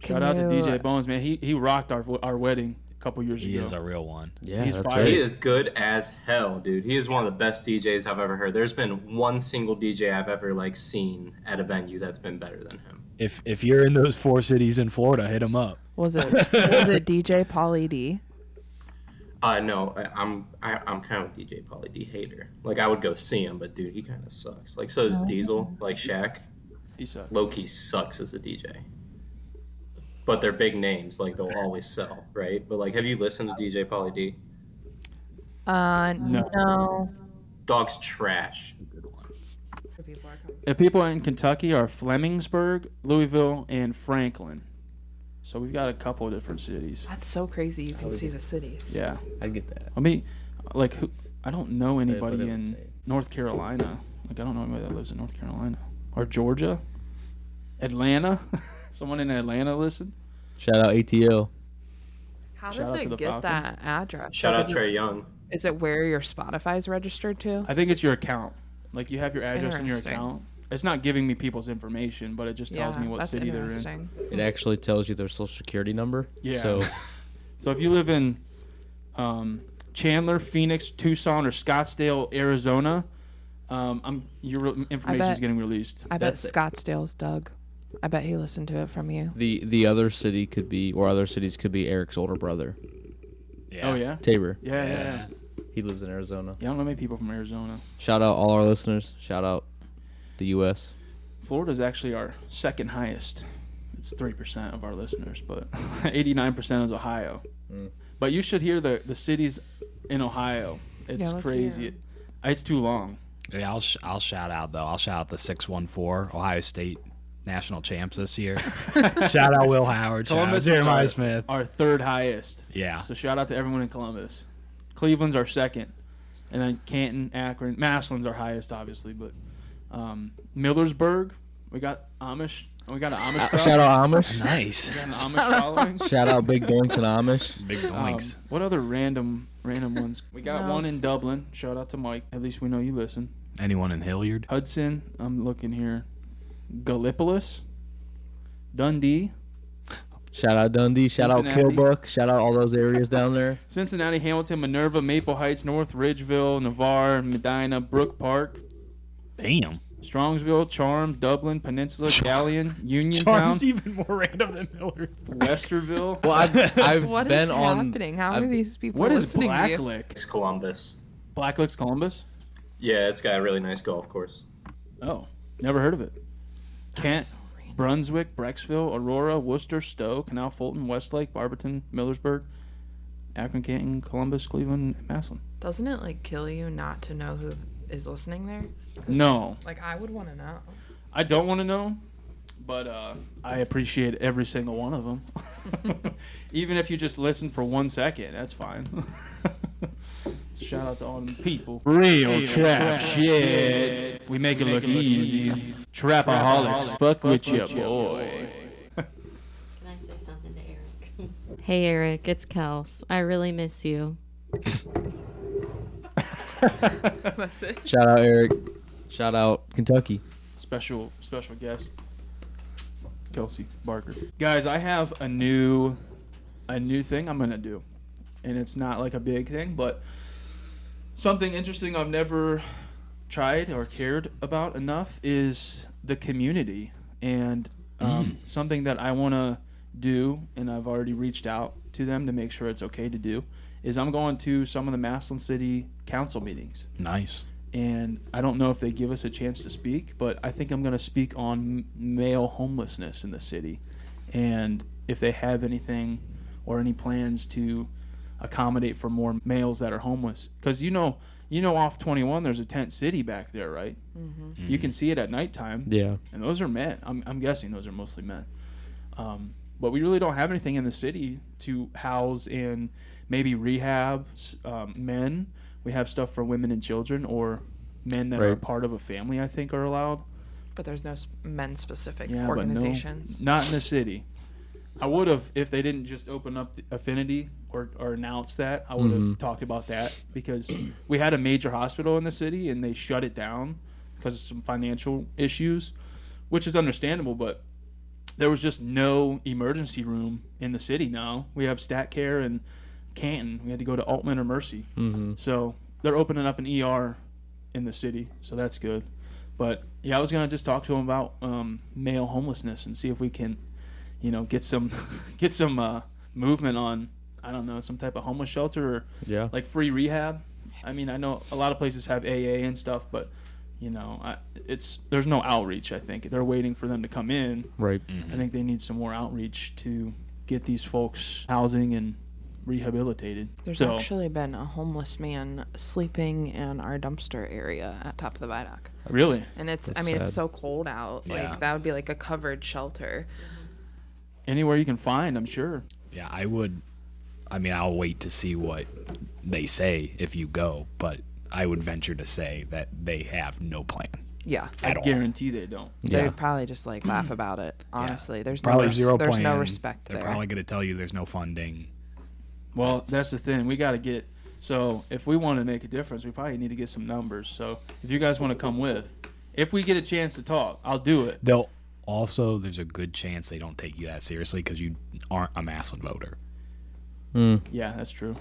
Shout out to DJ Bones, man. He rocked our wedding a couple years He ago. is a real one. Yeah, He's that's fire. right. He is good as hell, dude. He is one of the best DJs I've ever heard. There's been one single DJ I've ever seen at a venue that's been better than him. If you're in those 4 cities in Florida, hit him up. Was it DJ Pauly D? No, I'm kind of a DJ Pauly D hater. Like I would go see him, but dude, he kind of sucks. Like so is Diesel. Like Shaq, He sucks. low-key sucks as a DJ. But they're big names. Like they'll always sell, right? But like, have you listened to DJ Pauly D? No. Dog's trash. The people in Kentucky are Flemingsburg, Louisville, and Franklin. So we've got a couple of different cities. That's so crazy. You can see the cities. Yeah. I get that. I mean, like, I don't know anybody but it would in say- North Carolina. Like, I don't know anybody that lives in North Carolina. Or Georgia. Atlanta. Someone in Atlanta listen. Shout out ATL. How Shout does out to it the get Falcons. that address? Shout out Trey Young. Is it where your Spotify's registered to? I think it's your account. Like, you have your address in your Interesting. account. It's not giving me people's information, but it just tells me what that's city they're in. interesting. It actually tells you their social security number. Yeah. So So if you live in Chandler, Phoenix, Tucson, or Scottsdale, Arizona, your information is bet- getting released. I bet That's it. Scottsdale's Doug. I bet he listened to it from you. the other city could be, or other cities could be Eric's older brother, Oh yeah. Tabor. Yeah. He lives in Arizona. Yeah, I don't know many people from Arizona. Shout out all our listeners. Shout out the U.S. Florida's actually our second highest. It's 3% of our listeners, but 89% is Ohio. Mm. But you should hear the cities in Ohio. It's Yeah, let's crazy. hear. It's too long. Yeah, I'll shout out though. I'll shout out the 614 Ohio State national champs this year. Shout out Will Howard. Shout out Columbus is Jeremiah Smith. our third highest. Yeah. So shout out to everyone in Columbus. Cleveland's our second, and then Canton, Akron, Massillon's our highest, obviously. But Millersburg, we got Amish. We got an Amish crowd. Shout out Amish. Nice. We got an Amish following. Shout out Big Doinks and Amish. Big doinks. What other random ones? We got No, one in Dublin. Shout out to Mike. At least we know you listen. Anyone in Hilliard? Hudson. I'm looking here. Gallipolis. Dundee. Shout out Dundee. Shout out Cincinnati. Kilbuck. Shout out all those areas down there. Cincinnati, Hamilton, Minerva, Maple Heights, North Ridgeville, Navarre, Medina, Brook Park, Damn. Strongsville, Charm, Dublin, Peninsula, Galleon, Uniontown, Charm's even more random than Miller. Westerville. Well, I've What is been on. happening? How are I've- these people What is listening to you? Blacklick? It's Columbus. Blacklick's Columbus? Yeah, it's got a really nice golf course. Oh, never heard of it. Kent, so random. Brunswick, Brecksville, Aurora, Worcester, Stowe, Canal Fulton, Westlake, Barberton, Millersburg, Akron, Canton, Columbus, Cleveland, and Massillon. Doesn't it like kill you not to know who is listening there? 'Cause, No, Like I would want to know. I don't want to know, but I appreciate every single one of them. Even if you just listen for 1 second, that's fine. Shout out to all them people. Real trap shit. We make it look easy. Trapaholics. Fuck with ya, boy. Can I say something to Eric? Hey, Eric, it's Kels. I really miss you. That's it. Shout out Eric. Shout out Kentucky. Special guest, Kelsey Barker. Guys, I have a new thing I'm gonna do, and it's not like a big thing, but something interesting I've never tried or cared about enough is the community, and something that I want to do, and I've already reached out to them to make sure it's okay to do, is I'm going to some of the Massillon City Council meetings. Nice. And I don't know if they give us a chance to speak, but I think I'm going to speak on male homelessness in the city, and if they have anything or any plans to accommodate for more males that are homeless. Because you know, off 21, there's a tent city back there, right? Mm-hmm. You can see it at nighttime, Yeah. and those are men. I'm guessing those are mostly men. But we really don't have anything in the city to house and maybe rehab men. We have stuff for women and children, or men that are Right. part of a family, I think, are allowed. But there's no men-specific Yeah, organizations. but no, not in the city. I would have, if they didn't just open up the Affinity or announce that, I would have talked about that, because we had a major hospital in the city and they shut it down because of some financial issues, which is understandable, but there was just no emergency room in the city now. We have Stat Care and Canton. We had to go to Altman or Mercy. So they're opening up an ER in the city, so that's good. But yeah, I was gonna just talk to them about male homelessness and see if we can, get some movement on, I don't know, some type of homeless shelter or Yeah. like free rehab. I mean, I know a lot of places have AA and stuff, but there's no outreach. I think they're waiting for them to come in. Right. I think they need some more outreach to get these folks housing and rehabilitated. There's So, actually been a homeless man sleeping in our dumpster area at top of the viaduct. really, And it's, That's I mean, it's sad. so cold out. Yeah. Like, that would be like a covered shelter. anywhere you can find, I'm sure. Yeah, I'll wait to see what they say if you go, but I would venture to say that they have no plan Yeah. at I all. guarantee they don't. They Yeah. would probably just like laugh about it. Honestly, there's Probably no zero there's plan. no respect They're there. probably going to tell you there's no funding. Well, that's the thing. We got to get. So if we want to make a difference, we probably need to get some numbers. So if you guys want to come with, if we get a chance to talk, I'll do it. There's a good chance they don't take you that seriously because you aren't a Massillon voter. Yeah, that's true.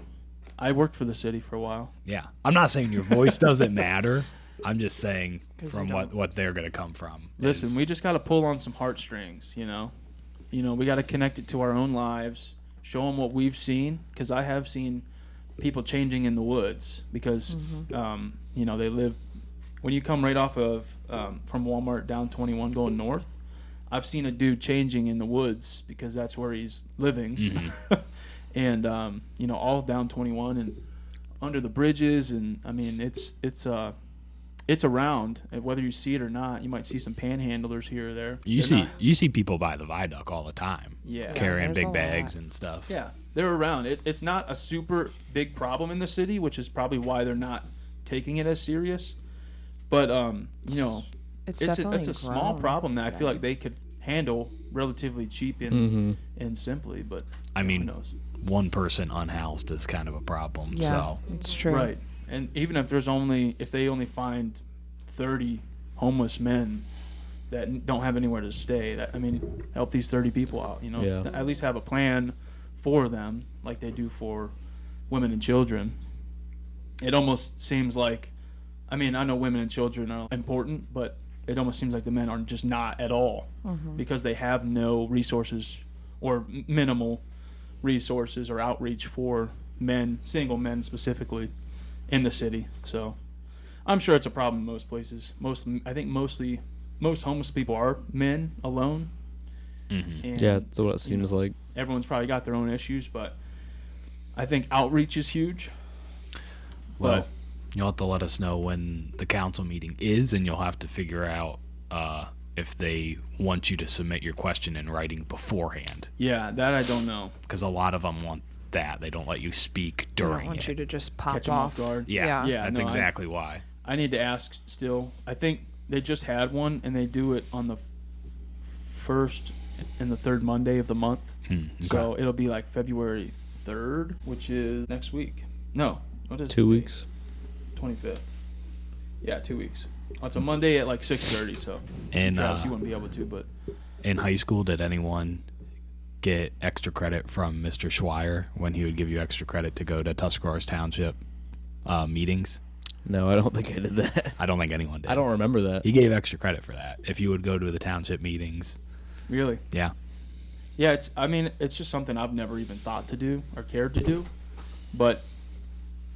I worked for the city for a while. Yeah, I'm not saying your voice doesn't matter. I'm just saying 'Cause from you what they're going to come from. Listen, is- we just got to pull on some heartstrings, we got to connect it to our own lives, show them what we've seen, because I have seen people changing in the woods because, they live, when you come right off of, from Walmart down 21 going north, I've seen a dude changing in the woods because that's where he's living. And, all down 21 and under the bridges, and I mean it's around, and whether you see it or not. You might see some panhandlers here or there. You They're see not- you see people by the viaduct all the time. Yeah. Carrying there's big a bags lot. and stuff. Yeah, they're around. It's not a super big problem in the city, which is probably why they're not taking it as serious. But you know, It's it's definitely a small grown. problem that I feel like they could handle relatively cheap and simply. But I mean, who knows? one person unhoused is kind of a problem. Yeah, So it's true. Right. And even if they only find 30 homeless men that don't have anywhere to stay, that, I mean, help these 30 people out, you know. Yeah. At least have a plan for them like they do for women and children. It almost seems like, I mean, I know women and children are important, but it almost seems like the men are just not at all because they have no resources or minimal resources or outreach for men, single men specifically, in the city. So I'm sure it's a problem in most places. I think most homeless people are men alone. And, Yeah, that's what it seems like. everyone's probably got their own issues, but I think outreach is huge. well, But you'll have to let us know when the council meeting is, and you'll have to figure out if they want you to submit your question in writing beforehand, yeah, that I don't know. because a lot of them want that. They don't let you speak They don't during want it. you to just pop Catch them off guard. Yeah, Yeah, that's no, exactly why. I need to ask still. I think they just had one, and they do it on the first and the third Monday of the month. Okay. So it'll be like February 3rd, which is next week. No, what is 2 the date? weeks. 25th. Yeah, 2 weeks. Oh, it's a Monday at like 6:30. So And Travis, you wouldn't be able to, but in high school, did anyone get extra credit from Mr. Schweier when he would give you extra credit to go to Tuscarawas Township meetings? No, I don't think I did that. I don't think anyone did. I don't remember that. He gave extra credit for that. If you would go to the township meetings, really, yeah. yeah. It's just something I've never even thought to do or cared to do. But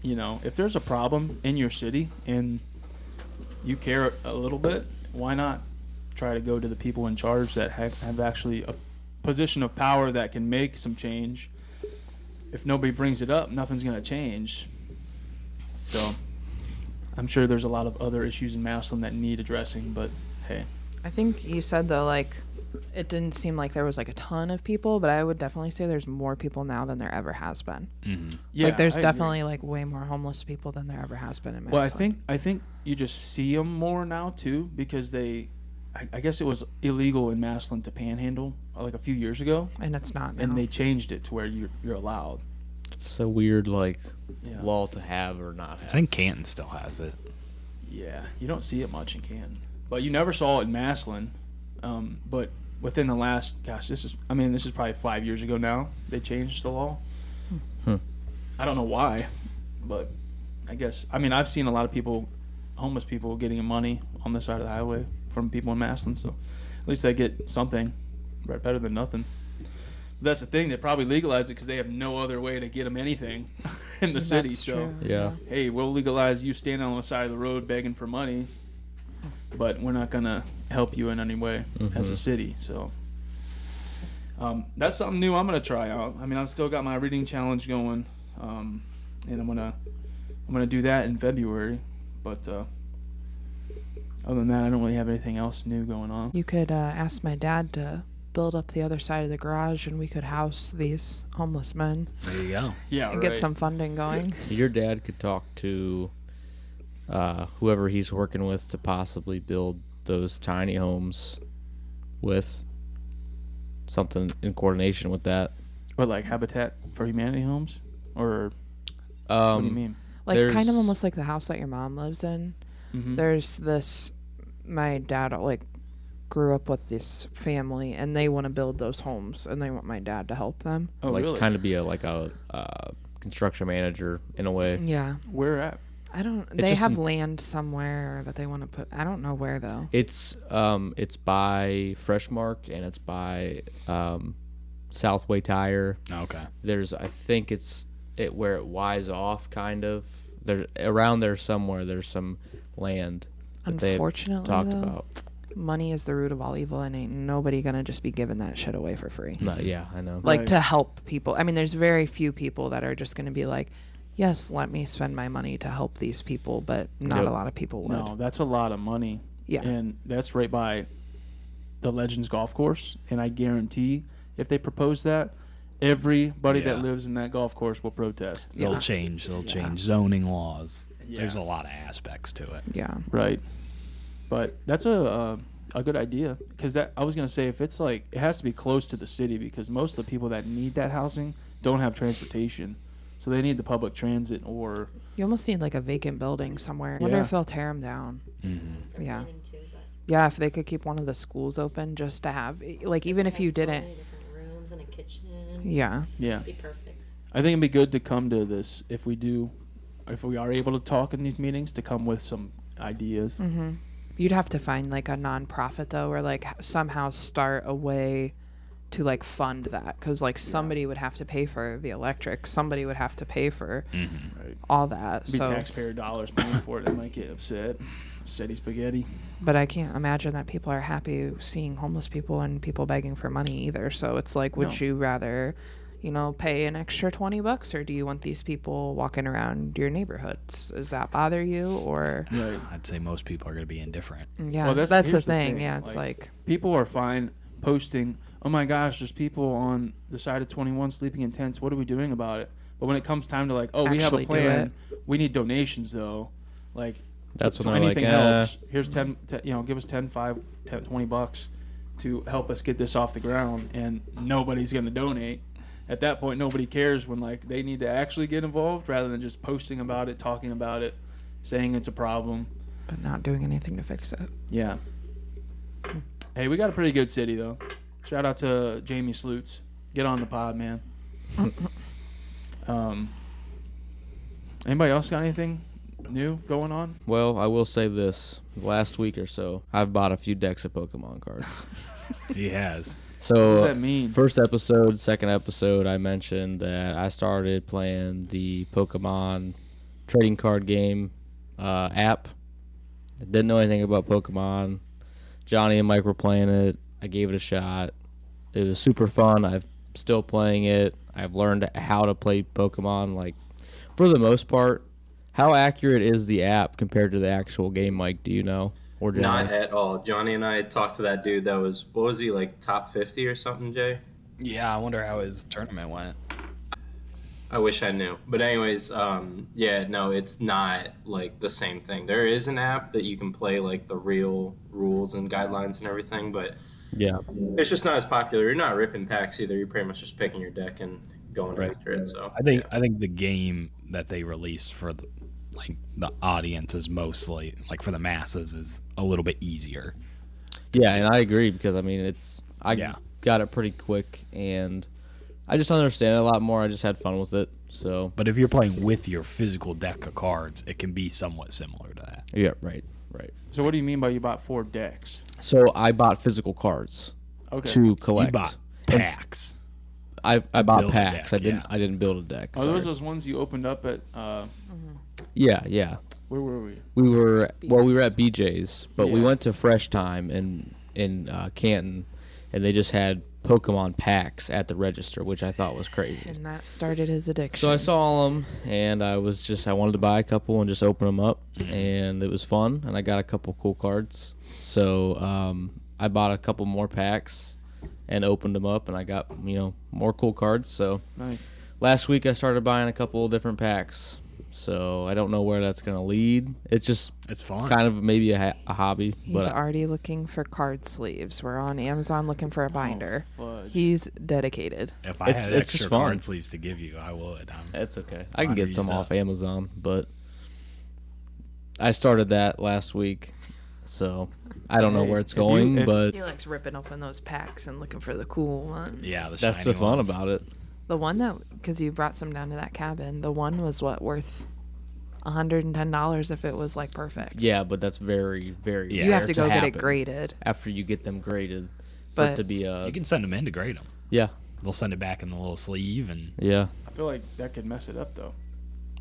you know, if there's a problem in your city and you care a little bit, why not try to go to the people in charge that have actually a position of power that can make some change? If nobody brings it up, nothing's going to change. So I'm sure there's a lot of other issues in Massillon that need addressing, but hey. I think you said though, like, it didn't seem like there was like a ton of people, but I would definitely say there's more people now than there ever has been. Yeah, Like, there's I agree. definitely like way more homeless people than there ever has been in Well, Massillon. I think you just see them more now too, because I guess it was illegal in Massillon to panhandle like a few years ago, And it's not now. and they changed it to where you're allowed. It's a weird like Yeah. law to have or not I have. think Canton still has it. Yeah, you don't see it much in Canton, but you never saw it in Massillon. But within the last, this is probably 5 years ago now. They changed the law. I don't know why, but I guess I've seen a lot of homeless people getting money on the side of the highway from people in Massillon. So at least they get something, right? Better than nothing. But that's the thing. They probably legalized it because they have no other way to get them anything in the city. That's So. true. Yeah. Hey, we'll legalize you standing on the side of the road begging for money, but we're not gonna help you in any way as a city. So that's something new I'm gonna try out. I've still got my reading challenge going, and I'm gonna do that in February. But other than that, I don't really have anything else new going on. You could ask my dad to build up the other side of the garage and we could house these homeless men There you go. Yeah, and get some funding going. Your dad could talk to whoever he's working with to possibly build those tiny homes with something in coordination with that. Or like Habitat for Humanity homes, or what do you mean? Like kind of There's- almost like the house that your mom lives in. Mhm. There's this, my dad like grew up with this family and they want to build those homes and they want my dad to help them. Oh, like really? kind of be a construction manager in a way. Yeah. Where at? I don't, It's they just have an- land somewhere that they want to put, I don't know where though. It's by Freshmark and it's by Southway Tire. Okay. There's I think it's where it wise off kind of. There around there somewhere there's some land that they've Unfortunately, talked though, about. money is the root of all evil and ain't nobody gonna just be giving that shit away for free. No, yeah, I know. Like Right. to help people. There's very few people that are just gonna be like, yes, let me spend my money to help these people, but not Yep. a lot of people would. No, that's a lot of money. Yeah. And that's right by the Legends golf course. And I guarantee if they propose that, everybody Yeah. that lives in that golf course will protest. Yeah. They'll change zoning laws. Yeah. There's a lot of aspects to it. Yeah. Right. But that's a good idea, because that I was gonna say, if it's like, it has to be close to the city, because most of the people that need that housing don't have transportation, so they need the public transit or You almost need like a vacant building somewhere. I wonder Yeah. if they'll tear them down. Mm-hmm. Yeah. Planning to, but Yeah, if they could keep one of the schools open just to have, like, even if has you so didn't. many different rooms and a kitchen. Yeah. yeah. It'd be perfect. I think it'd be good to come to this if we are able to talk in these meetings, to come with some ideas. Mm-hmm. You'd have to find like a nonprofit though, or like somehow start a way to like fund that, because like somebody would have to pay for the electric, somebody would have to pay for Right. all that. It'd be So, taxpayer dollars paying for it. They might get upset. Upsetty spaghetti. but I can't imagine that people are happy seeing homeless people and people begging for money either. So it's like, would No. you rather, pay an extra $20, or do you want these people walking around your neighborhoods? Does that bother you, or? Right. I'd say most people are going to be indifferent. Yeah, Well, that's the here's the thing. thing, Yeah, it's like People are fine posting, oh my gosh, there's people on the side of 21 sleeping in tents. What are we doing about it? But when it comes time to like, oh, we have a Actually do plan. We need donations though. Like, That's when to they're like, anything else, here's 10, give us 10, 5, 10, 20 bucks to help us get this off the ground, and nobody's going to donate. At that point, nobody cares when like they need to actually get involved, rather than just posting about it, talking about it, saying it's a problem. but not doing anything to fix it. Yeah. Hey, we got a pretty good city though. Shout out to Jamie Slutes. Get on the pod, man. Anybody else got anything new going on? Well, I will say this. Last week or so, I've bought a few decks of Pokemon cards. He has. So, What does that mean? first second episode, I mentioned that I started playing the Pokemon trading card game app. I didn't know anything about Pokemon. Johnny and Mike were playing it. I gave it a shot. It was super fun. I'm still playing it. I've learned how to play Pokemon, like, for the most part. How accurate is the app compared to the actual game, Mike? Do you know? Or Johnny? Not at all. Johnny and I talked to that dude that was, what was he, like top 50 or something, Jay? Yeah, I wonder how his tournament went. I wish I knew. But anyways, yeah, no, it's not like the same thing. There is an app that you can play like the real rules and guidelines and everything, but Yeah. it's just not as popular. You're not ripping packs either. You're pretty much just picking your deck and going Right. after it. So I think the game that they released for the audience is mostly like for the masses is a little bit easier. Yeah, and I agree because I mean I Yeah. got it pretty quick and I just understand it a lot more. I just had fun with it. So But if you're playing with your physical deck of cards, it can be somewhat similar to that. yeah, right. So what do you mean by you bought 4 decks? So I bought physical cards Okay. to collect. You bought And packs. I bought build a packs. deck, I didn't build a deck. Are those sorry. those ones you opened up at? Yeah. Where were we? We were at BJ's, but we Yeah. went to Fresh Time in Canton, and they just had Pokemon packs at the register, which I thought was crazy. And that started his addiction. So I saw them, and I wanted to buy a couple and just open them up, and it was fun, and I got a couple cool cards. So I bought a couple more packs and opened them up, and I got more cool cards. So Nice. last week I started buying a couple different packs. So I don't know where that's gonna lead. It's just It's fun. kind of maybe a hobby, He's but already looking for card sleeves. We're on Amazon looking for a binder. Oh, fudge. He's dedicated. If I It's- had it's just extra fun. card sleeves to give you, I would. it's okay. I can get some Underused off up. Amazon, but I started that last week, so I don't know Hey, where it's if you- going, if- but He likes ripping open those packs and looking for the cool ones. Yeah, the that's the shiny fun ones. about it. The one that, because you brought some down to that cabin, the one was worth $110 if it was like perfect. Yeah, but that's very, very. Yeah. You have rare to go get it happen graded. after you get them graded for But it to be a. You can send them in to grade them. Yeah, They'll send it back in the little sleeve and yeah. I feel like that could mess it up though.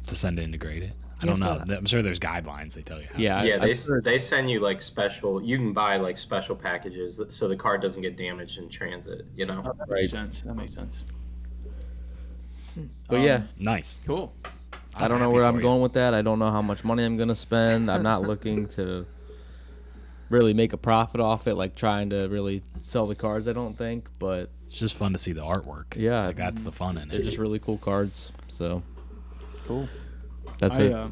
to send it in to grade it. I You don't have know. to- I'm sure there's guidelines they tell you how. Yeah, yeah, I've heard- they send you like special. You can buy like special packages so the card doesn't get damaged in transit. You know. That Right. makes sense. That makes sense. But yeah, Nice. Cool. I don't know happy where for I'm you. going with that. I don't know how much money I'm going to spend. I'm not looking to really make a profit off it, like trying to really sell the cards, I don't think. But It's just fun to see the artwork. Yeah. Like, that's the fun in they're it. just really cool cards. So Cool. that's I, it.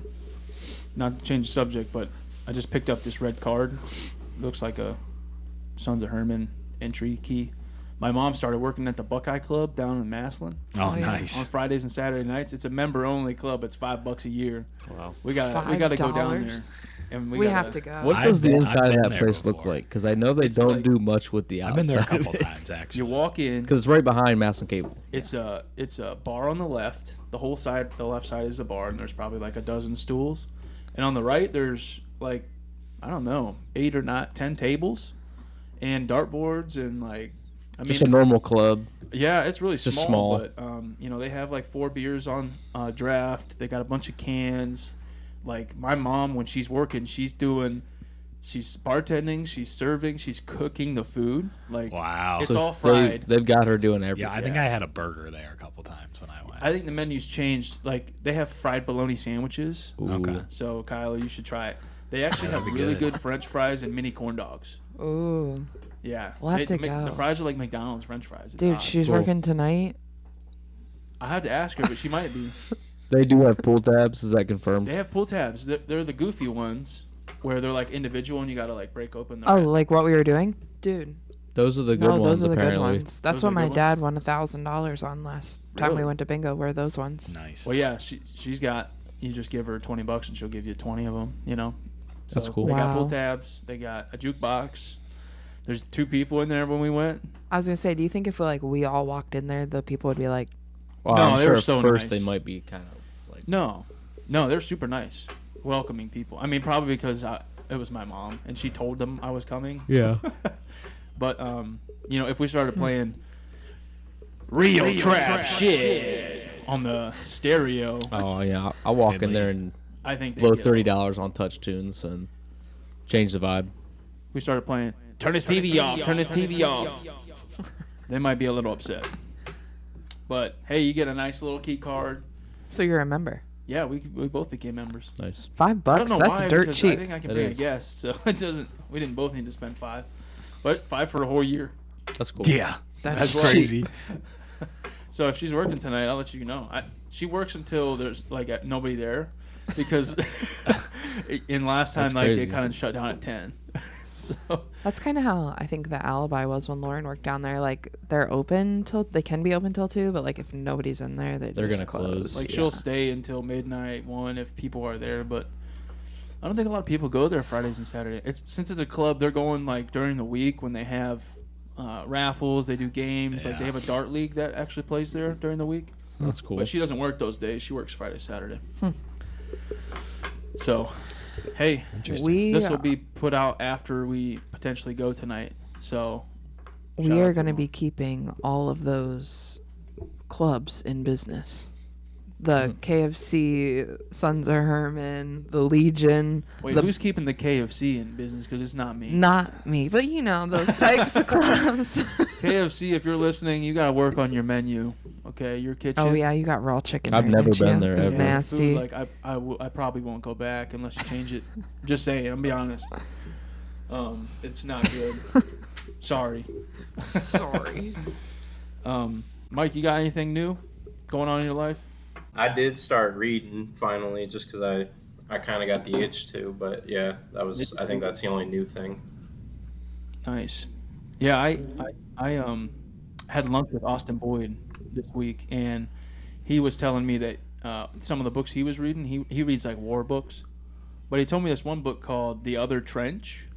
Not to change the subject, but I just picked up this red card. Looks like a Sons of Herman entry key. My mom started working at the Buckeye Club down in Maslin Oh, yeah. nice. on Fridays and Saturday nights. It's a member-only club. It's $5 a year. Wow. We gotta go down there, $5? and We gotta, have to go. What I've does the been- inside I've of been that there place look before. like? Because I know they It's don't like- do much with the I've outside. been there a couple times, actually. You walk in. Because it's right behind Mass and Cable. It's a bar on the left. The whole side, the left side is a bar, and there's probably like a dozen stools. And on the right, there's like, I don't know, 8 or 10 tables, and dartboards, and like, I mean, Just a normal club. yeah, it's really just small, small. but they have like 4 beers on draft. They got a bunch of cans. Like my mom, when she's working, she's bartending, she's serving, she's cooking the food. Like, Wow. it's all fried. They've got her doing everything. Yeah, I think I had a burger there a couple times when I went. I think the menu's changed. Like they have fried bologna sandwiches. Ooh. Okay. So Kyla, you should try it. They actually have That'd be really good. good French fries and mini corn dogs. Ooh, Yeah, We'll have to The go. fries are like McDonald's French fries. It's dude, hot. she's Cool. working tonight. I have to ask her, but she might be. They do have pool tabs. Is that confirmed? They have pull tabs. They're the goofy ones where they're like individual and you gotta like break open the. Oh, like what we were doing, dude. Those are the good No, ones, those are the apparently. good ones. That's Those are what the my good dad won $1,000 on last time we Really? went to bingo. Were those ones? Nice. Well, yeah, she's got. You just give her $20 and she'll give you 20 of them. You know. That's cool. They got pull Wow. tabs. They got a jukebox. There's 2 people in there when we went. I was gonna say, do you think if we all walked in there, the people would be like, Well, No, I'm they sure were at so first nice. they might be kind of like. No, they're super nice, welcoming people. I mean, probably because it was my mom and she told them I was coming. Yeah. But if we started playing real trap shit on the stereo, Oh yeah, I'll walk in Deadly. there and I think they'd blow get $30 on touch tunes and change the vibe. We started playing. Turn his TV off. Turn his TV off. They might be a little upset. But hey, you get a nice little key card. so you're a member? Yeah, we both became members. Nice. $5? I don't know That's why, dirt because cheap. I think I can That bring a is. guest, so it doesn't. We didn't both need to spend 5, but 5 for a whole year. That's cool. Yeah. That's That's crazy. So if she's working tonight, I'll let you know. She works until there's like nobody there, because in last time That's like they crazy. kind of shut down at 10. So That's kind of how I think the alibi was when Lauren worked down there. Like they're open till they can be open till 2, but like if nobody's in there, they're They're just gonna close. like Yeah. she'll stay until midnight 1 if people are there, but I don't think a lot of people go there Fridays and Saturdays. Since it's a club, they're going like during the week when they have raffles, they do games. Like they Yeah. have a dart league that actually plays there during the week. That's cool. But she doesn't work those days. She works Friday, Saturday. So, hey, We this will be put out after we potentially go tonight. So, we shout out are to going to them. be keeping all of those clubs in business. The KFC, Sons of Herman, the Legion. Wait, the, who's keeping the KFC in business? Because it's not me. not me, but those types of clubs. KFC, if you're listening, you got to work on your menu. Okay, your kitchen. Oh yeah, you got raw chicken. I've there, never didn't been you? there, It was ever. nasty. Food, like I probably won't go back unless you change it. Just saying, I'm be honest. It's not good. Sorry. Sorry. Mike, you got anything new going on in your life? I did start reading finally, just because I kind of got the itch to. But yeah, I think that's the only new thing. Nice. Yeah, I had lunch with Austin Boyd this week, and he was telling me that some of the books he was reading, he reads like war books, but he told me this one book called The Other Trench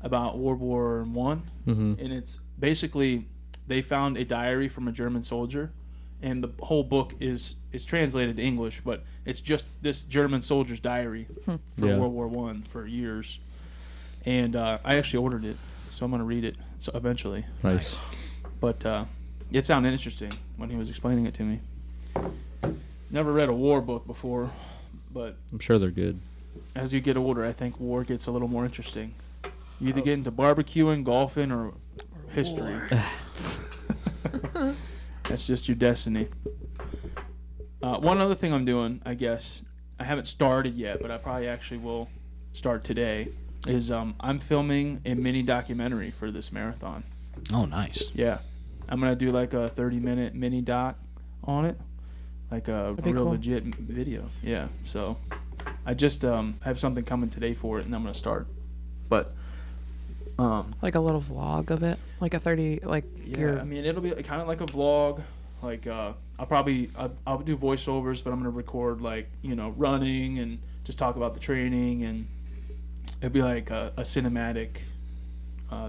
about World War One, Mhm. and it's basically they found a diary from a German soldier, and the whole book is translated to English, but it's just this German soldier's diary for Yeah. World War One for years, and I actually ordered it, so I'm gonna read it eventually. Nice. But it sounded interesting when he was explaining it to me. Never read a war book before, but I'm sure they're good. as you get older, I think war gets a little more interesting. You either get into barbecuing, golfing, or history. That's just your destiny. One other thing I'm doing, I guess, I haven't started yet, but I probably actually will start today, is I'm filming a mini documentary for this marathon. Oh, nice. Yeah. I'm going to do like a 30-minute mini doc on it, like a That'd be real cool. legit video. Yeah. So I just have something coming today for it, and I'm going to start. But Like a little vlog of it, like a 30, like yeah, your. I mean, it'll be kind of like a vlog. Like I'll do voiceovers, but I'm gonna record like running and just talk about the training, and it'll be like a cinematic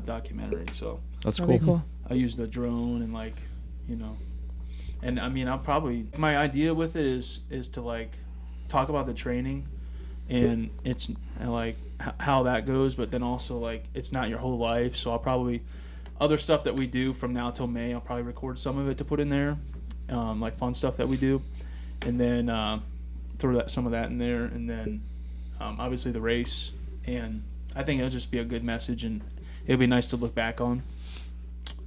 documentary. So That's That'd cool. be cool. I use the drone and and I mean my idea with it is to like talk about the training, and it's like how that goes, but then also like it's not your whole life. So I'll probably other stuff that we do from now till May, I'll probably record some of it to put in there, like fun stuff that we do, and then throw some of that in there, and then obviously the race, and I think it'll just be a good message, and it'll be nice to look back on.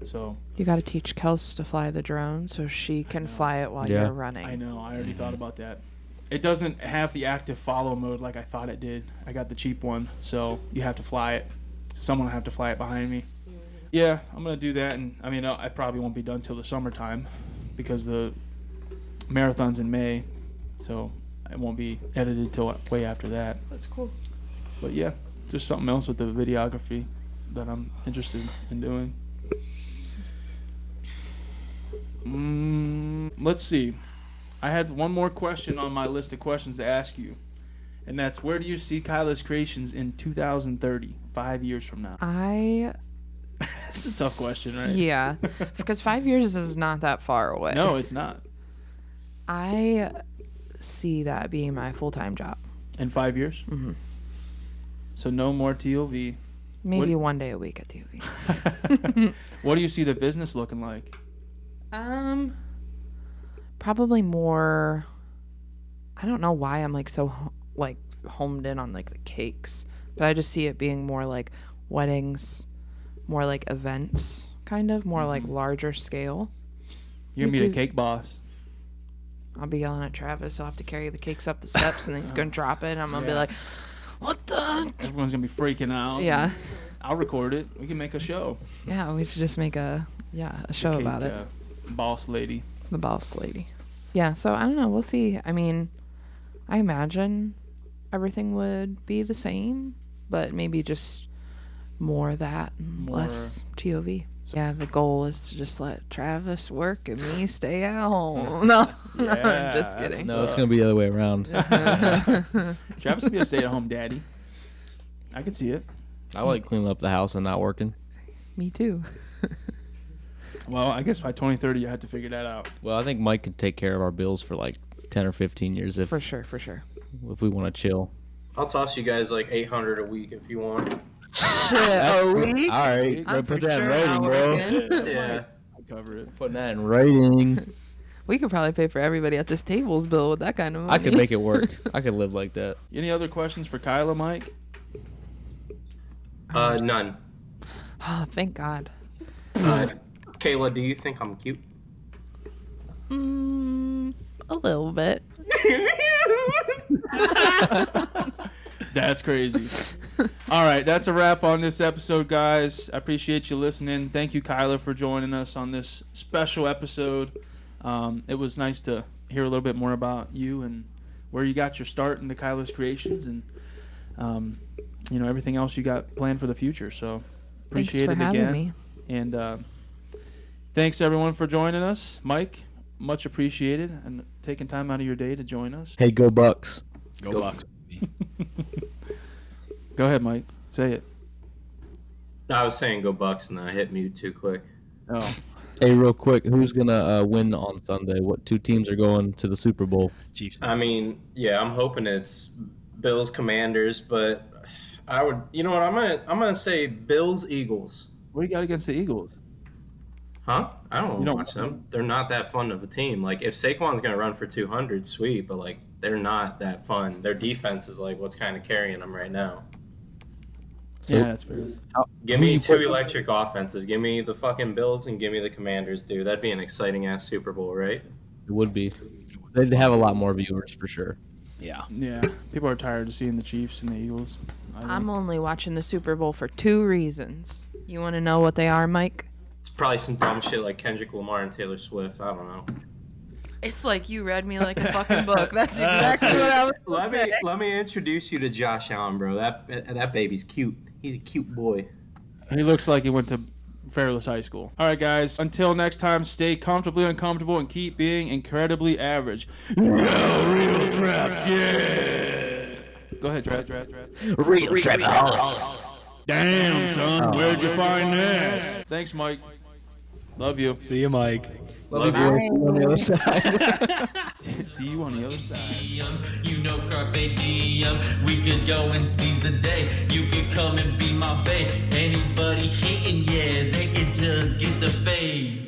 So You got to teach Kels to fly the drone so she can fly it while Yeah. you're running. I know, I already thought about that. It doesn't have the active follow mode like I thought it did. I got the cheap one, so you have to fly it. Someone will have to fly it behind me. Yeah, I'm gonna do that, and I mean, I probably won't be done till the summertime because the marathon's in May, so it won't be edited till way after that. That's cool. But yeah, just something else with the videography that I'm interested in doing. Let's see. I had one more question on my list of questions to ask you, and that's where do you see Kylas Kreations in 2030, 5 years from now? It's a tough question, right? Yeah, because 5 years is not that far away. No, it's not. I see that being my full-time job. In 5 years? Mm-hmm. So no more TOV. Maybe What- 1 day a week at TV. What do you see the business looking like? Probably more. I don't know why I'm like so like homed in on like the cakes, but I just see it being more like weddings, more like events, kind of more like larger scale. You're gonna be You the do- cake boss. I'll be yelling at Travis. I'll have to carry the cakes up the steps, and then he's gonna drop it. And I'm gonna be Yeah. like, "What the?" Everyone's gonna be freaking out. Yeah, I'll record it. We can make a show. yeah. We should just make a show Cake, about it. Boss lady. The boss lady. Yeah. So I don't know. We'll see. I mean, I imagine everything would be the same, but maybe just more of that and More- less TOV. So- Yeah, the goal is to just let Travis work and me stay at home. No, Yeah, just that's kidding. No, it's gonna be the other way around. Travis would be a stay-at-home daddy. I could see it. I like cleaning up the house and not working. Me too. Well, I guess by 2030 you have to figure that out. Well, I think Mike could take care of our bills for like 10 or 15 years if For sure, for sure. if we want to chill. I'll toss you guys like 800 a week if you want. Shit, a week? All right, I'm put for that in sure writing, not bro. working. Yeah. I cover it. Putting that in writing. We could probably pay for everybody at this table's bill with that kind of money. I could make it work. I could live like that. Any other questions for Kyla, Mike? None. Oh, thank God. Kayla, do you think I'm cute? A little bit. That's crazy. All right, that's a wrap on this episode, guys. I appreciate you listening. Thank you, Kyla, for joining us on this special episode. It was nice to hear a little bit more about you and where you got your start into Kylas Kreations and everything else you got planned for the future. So Thanks appreciate for it having again. me. And thanks everyone for joining us. Mike, much appreciated and taking time out of your day to join us. Hey, go Bucks. Go Bucks. Go ahead, Mike. Say it. I was saying go Bucks, and then I hit mute too quick. Oh, Hey, real quick, who's gonna win on Sunday? What two teams are going to the Super Bowl? Chiefs. I mean, yeah, I'm hoping it's Bills Commanders, but I would, you know what? I'm gonna say Bills Eagles. what do you got against the Eagles? Huh? I don't You don't- watch them. They're not that fun of a team. Like if Saquon's gonna run for 200, sweet, but like they're not that fun. Their defense is like what's kind of carrying them right now. So- Yeah, that's fair. Give Who me you two put- electric offenses. Give me the fucking Bills and give me the Commanders, dude. That'd be an exciting ass Super Bowl, right? It would be. They'd have a lot more viewers for sure. Yeah. Yeah, people are tired of seeing the Chiefs and the Eagles. I'm only watching the Super Bowl for 2 reasons. You want to know what they are, Mike? It's probably some dumb shit like Kendrick Lamar and Taylor Swift. I don't know. It's like you read me like a fucking book. That's exactly what I was Let me introduce you to Josh Allen, bro. That baby's cute. He's a cute boy. He looks like he went to Fairless High School. All right, guys. Until next time, stay comfortably uncomfortable and keep being incredibly average. Yeah, real traps, yeah. Go ahead, Drat. Real trap house. Damn, son, where'd you find this? Thanks, Mike. Love you. See you, Mike. Love you. See you on the other side. See you on the other side. You know Carpe Diem. We could go and seize the day. You could come and be my babe. Anybody hating, yeah, they can just get the fade.